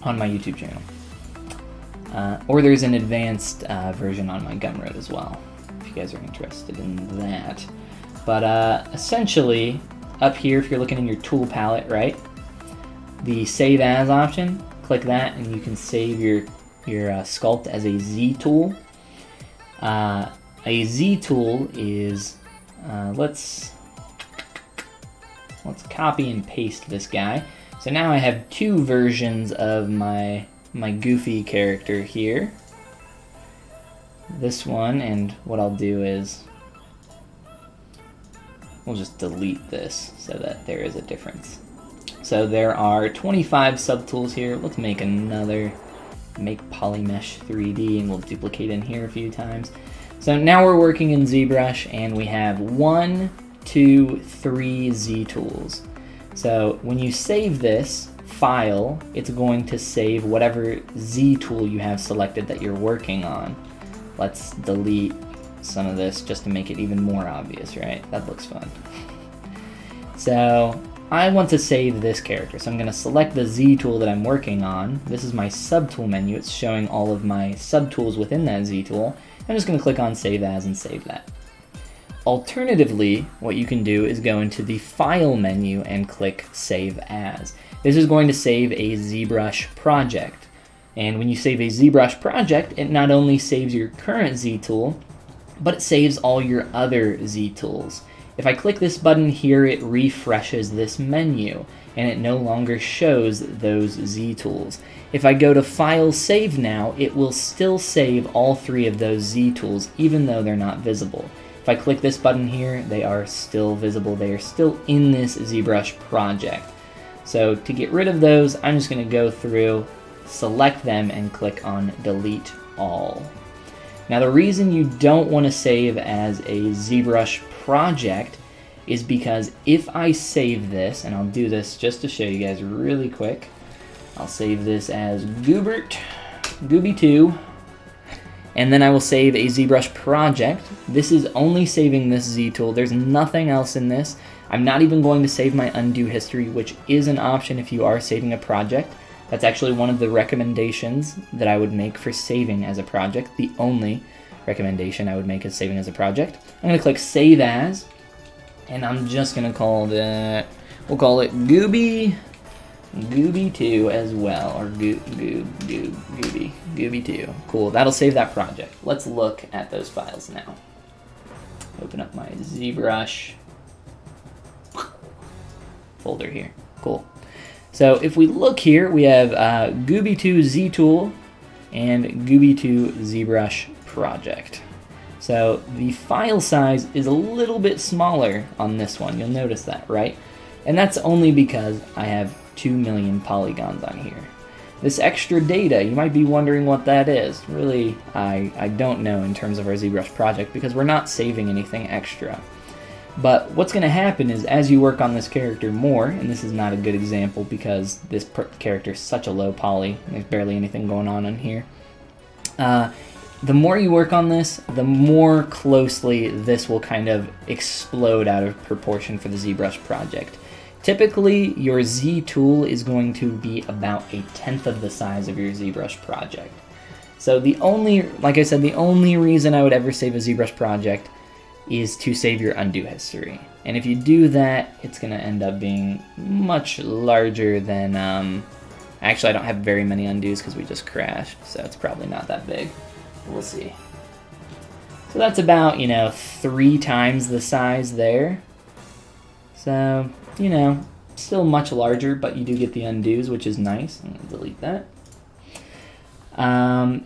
on my YouTube channel. Or there's an advanced version on my Gumroad as well, if you you guys are interested in that. But essentially, up here, if you're looking in your tool palette, right, the Save As option, click that, and you can save your sculpt as a Z tool. A Z tool is, let's copy and paste this guy. So now I have two versions of my goofy character here. This one, and what I'll do is we'll just delete this so that there is a difference. So there are 25 subtools here. Let's make another, make Polymesh 3D, and we'll duplicate in here a few times. So now we're working in ZBrush, and we have 1, 2, 3 Z tools. So when you save this file, it's going to save whatever Z tool you have selected that you're working on. Let's delete some of this just to make it even more obvious, right? That looks fun. So I want to save this character, so I'm going to select the Z tool that I'm working on. This is my subtool menu. It's showing all of my subtools within that Z tool. I'm just going to click on Save As and save that. Alternatively, what you can do is go into the File menu and click Save As. This is going to save a ZBrush project. And when you save a ZBrush project, it not only saves your current Z tool, but it saves all your other Z tools. If I click this button here, it refreshes this menu, and it no longer shows those Z tools. If I go to File Save Now, it will still save all 3 of those Z tools, even though they're not visible. If I click this button here, they are still visible. They are still in this ZBrush project. So to get rid of those, I'm just going to go through, select them, and click on Delete All. Now the reason you don't want to save as a ZBrush project is because if I save this, and I'll do this just to show you guys really quick, I'll save this as Gooby2, and then I will save a ZBrush project. This is only saving this Z tool. There's nothing else in this. I'm not even going to save my undo history, which is an option if you are saving a project. That's actually one of the recommendations that I would make for saving as a project. The only recommendation I would make is saving as a project. I'm going to click Save As, and I'm just going to call it, we'll call it Gooby2 as well, or Gooby2. Cool, that'll save that project. Let's look at those files now. Open up my ZBrush folder here. Cool. So if we look here, we have Gooby2 Z tool and Gooby2 ZBrush project. So the file size is a little bit smaller on this one. You'll notice that, right? And that's only because I have 2 million polygons on here. This extra data, you might be wondering what that is. Really, I don't know in terms of our ZBrush project because we're not saving anything extra. But what's going to happen is as you work on this character more, and this is not a good example because this character is such a low poly, there's barely anything going on here. The more you work on this, the more closely this will kind of explode out of proportion for the ZBrush project. Typically, your Z tool is going to be about 1/10 of the size of your ZBrush project. So the only, like I said, the only reason I would ever save a ZBrush project is to save your undo history. And if you do that, it's going to end up being much larger than, actually I don't have very many undos because we just crashed, so it's probably not that big. We'll see. So that's about, 3 times the size there. So, still much larger, but you do get the undos, which is nice. I'm going to delete that.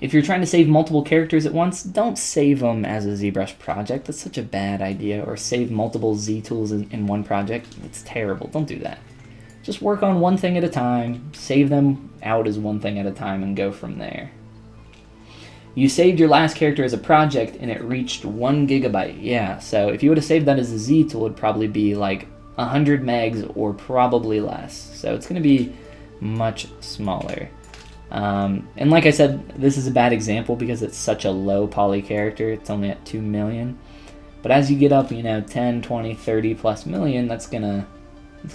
If you're trying to save multiple characters at once, don't save them as a ZBrush project. That's such a bad idea. Or save multiple Z tools in one project. It's terrible. Don't do that. Just work on one thing at a time, save them out as one thing at a time, and go from there. You saved your last character as a project, and it reached 1 gigabyte. Yeah, so if you would have saved that as a Z tool, it'd probably be like 100 megs or probably less. So it's going to be much smaller. And like I said, this is a bad example because it's such a low poly character. It's only at 2 million. But as you get up, 10, 20, 30 plus million, it's gonna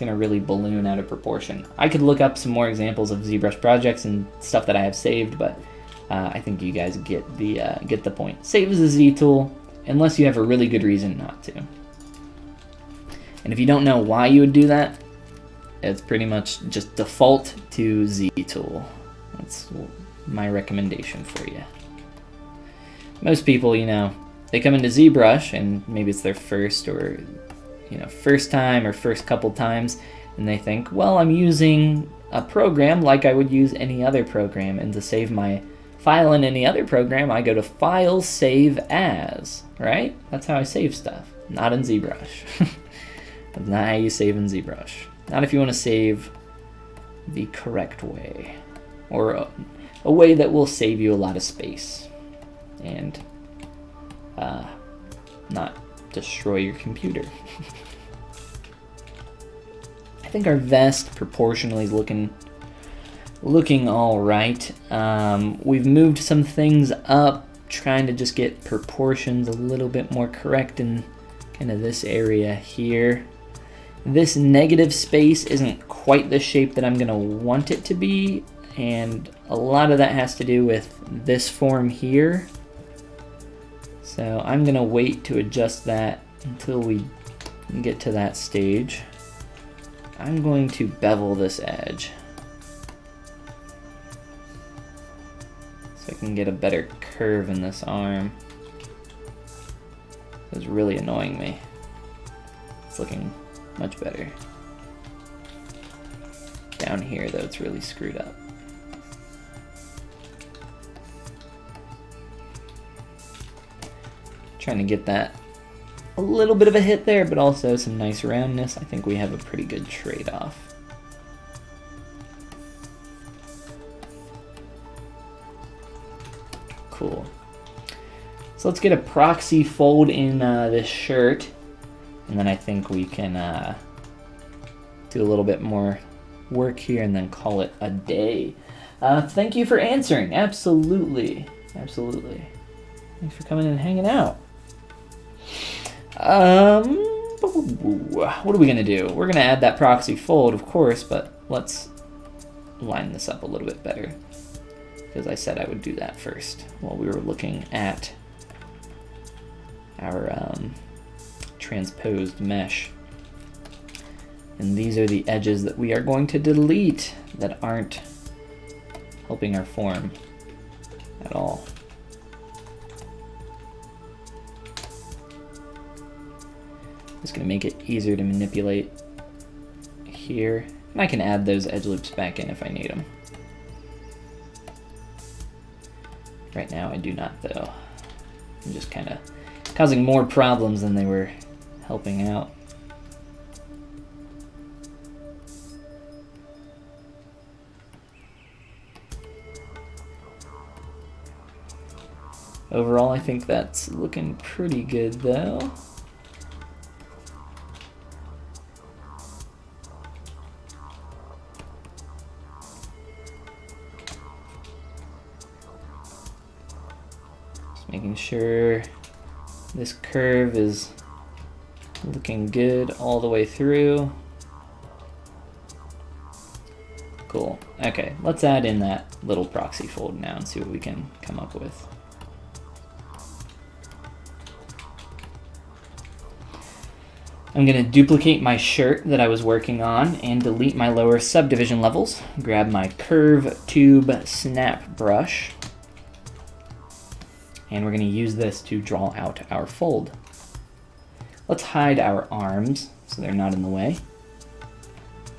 really balloon out of proportion. I could look up some more examples of ZBrush projects and stuff that I have saved, but I think you guys get the point. Save as a Z tool, unless you have a really good reason not to. And if you don't know why you would do that, it's pretty much just default to Z tool. That's my recommendation for you. Most people, you know, they come into ZBrush and maybe it's their first or, you know, first time or first couple times, and they think, well, I'm using a program like I would use any other program, and to save my file in any other program, I go to File, Save As, right? That's how I save stuff, not in ZBrush. That's not how you save in ZBrush. Not if you want to save the correct way, or a way that will save you a lot of space and not destroy your computer. I think our vest proportionally is looking all right. We've moved some things up, trying to just get proportions a little bit more correct in kind of this area here. This negative space isn't quite the shape that I'm gonna want it to be, and a lot of that has to do with this form here. So I'm gonna wait to adjust that until we get to that stage. I'm going to bevel this edge so I can get a better curve in this arm. It's really annoying me. It's looking much better. Down here though, it's really screwed up. Trying to get that a little bit of a hit there, but also some nice roundness. I think we have a pretty good trade-off. Cool. So let's get a proxy fold in this shirt, and then I think we can do a little bit more work here and then call it a day. Thank you for answering. Absolutely. Absolutely. Thanks for coming and hanging out. What are we gonna do? We're gonna add that proxy fold, of course, but let's line this up a little bit better, because I said I would do that first while we were looking at our transposed mesh. And these are the edges that we are going to delete that aren't helping our form at all. Just gonna make it easier to manipulate here. And I can add those edge loops back in if I need them. Right now I do not though. I'm just kind of causing more problems than they were helping out. Overall, I think that's looking pretty good though. Making sure this curve is looking good all the way through. Cool. Okay, let's add in that little proxy fold now and see what we can come up with. I'm going to duplicate my shirt that I was working on and delete my lower subdivision levels. Grab my curve tube snap brush. And we're going to use this to draw out our fold. Let's hide our arms so they're not in the way.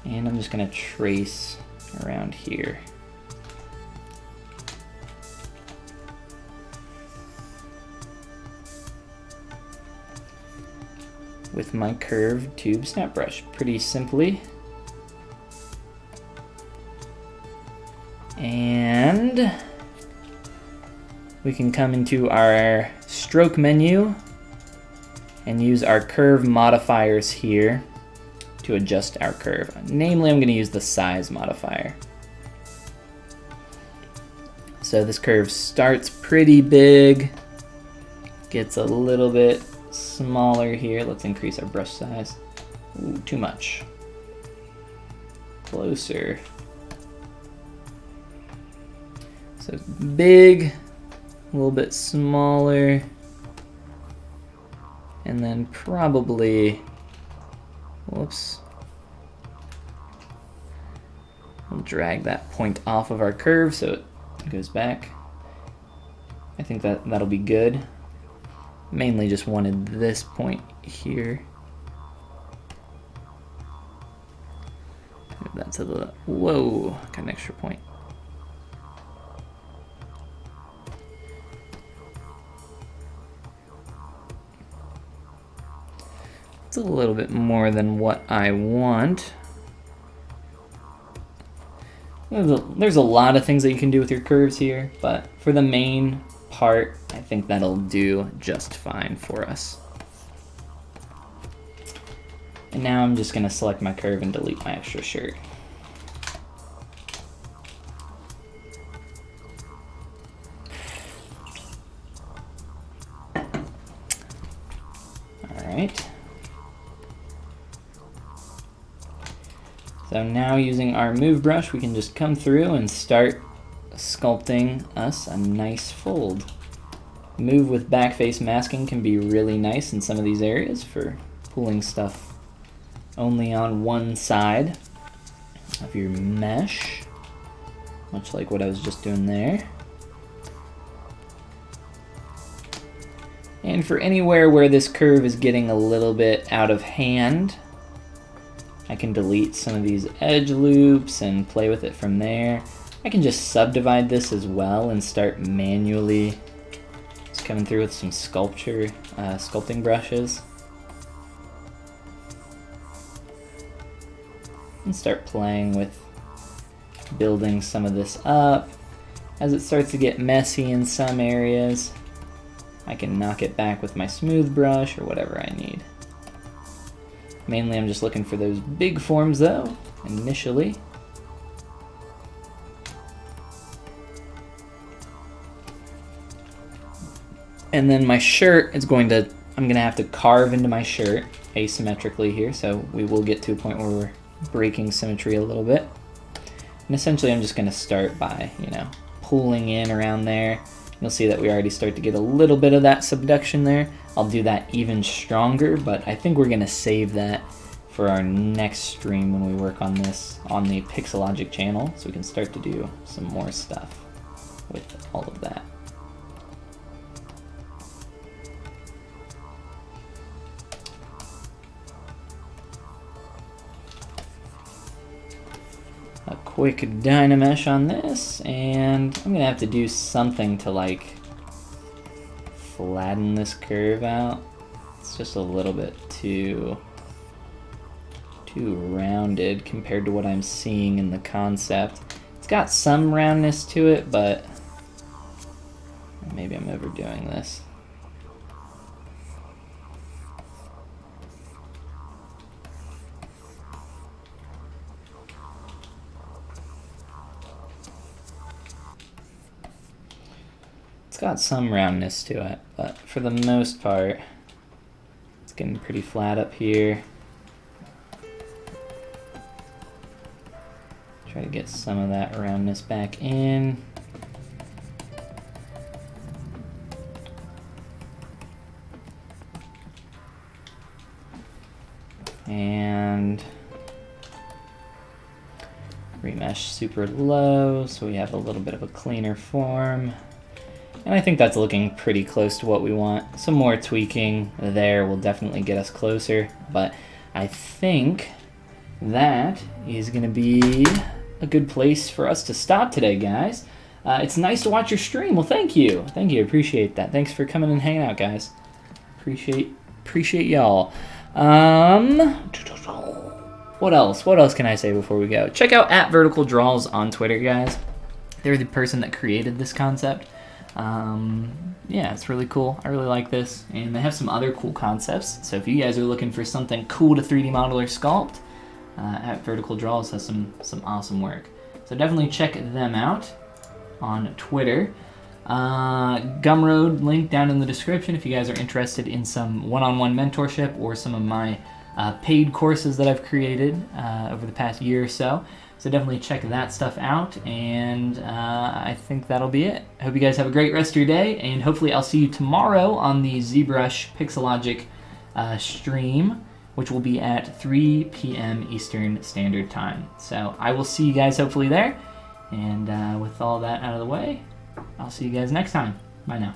And I'm just going to trace around here. With my curved tube snap brush, pretty simply. And we can come into our stroke menu and use our curve modifiers here to adjust our curve. Namely, I'm going to use the size modifier. So this curve starts pretty big, gets a little bit smaller here. Let's increase our brush size. Ooh, too much. Closer. So big, a little bit smaller. And then probably, whoops, we'll drag that point off of our curve so it goes back. I think that'll be good. Mainly just wanted this point here. Move that to the, whoa, got an extra point. It's a little bit more than what I want. There's a lot of things that you can do with your curves here, but for the main part, I think that'll do just fine for us. And now I'm just going to select my curve and delete my extra shirt. All right. So now using our move brush, we can just come through and start sculpting us a nice fold. Move with backface masking can be really nice in some of these areas for pulling stuff only on one side of your mesh, much like what I was just doing there. And for anywhere where this curve is getting a little bit out of hand, I can delete some of these edge loops and play with it from there. I can just subdivide this as well and start manually just coming through with some sculpting brushes. And start playing with building some of this up. As it starts to get messy in some areas, I can knock it back with my smooth brush or whatever I need. Mainly I'm just looking for those big forms though, initially. And then my shirt is I'm gonna have to carve into my shirt asymmetrically here, so we will get to a point where we're breaking symmetry a little bit. And essentially I'm just gonna start by, pulling in around there. You'll see that we already start to get a little bit of that subduction there. I'll do that even stronger, but I think we're gonna save that for our next stream when we work on this on the Pixelogic channel, so we can start to do some more stuff with all of that. A quick Dynamesh on this, and I'm gonna have to do something to flatten this curve out. It's just a little bit too rounded compared to what I'm seeing in the concept. It's got some roundness to it, but maybe I'm overdoing this. It's got some roundness to it, but for the most part, it's getting pretty flat up here. Try to get some of that roundness back in. And remesh super low, so we have a little bit of a cleaner form. And I think that's looking pretty close to what we want. Some more tweaking there will definitely get us closer, but I think that is going to be a good place for us to stop today, guys. It's nice to watch your stream. Well, thank you. Thank you. Appreciate that. Thanks for coming and hanging out, guys. Appreciate y'all. What else? What else can I say before we go? Check out @VerticalDraws on Twitter, guys. They're the person that created this concept. Yeah, it's really cool. I really like this, and they have some other cool concepts. So if you guys are looking for something cool to 3D model or sculpt, @VerticalDraws has some awesome work. So definitely check them out on Twitter. Gumroad link down in the description if you guys are interested in some one-on-one mentorship or some of my paid courses that I've created over the past year or so. So definitely check that stuff out, and I think that'll be it. I hope you guys have a great rest of your day, and hopefully I'll see you tomorrow on the ZBrush Pixelogic stream, which will be at 3 p.m. Eastern Standard Time. So I will see you guys hopefully there. And with all that out of the way, I'll see you guys next time. Bye now.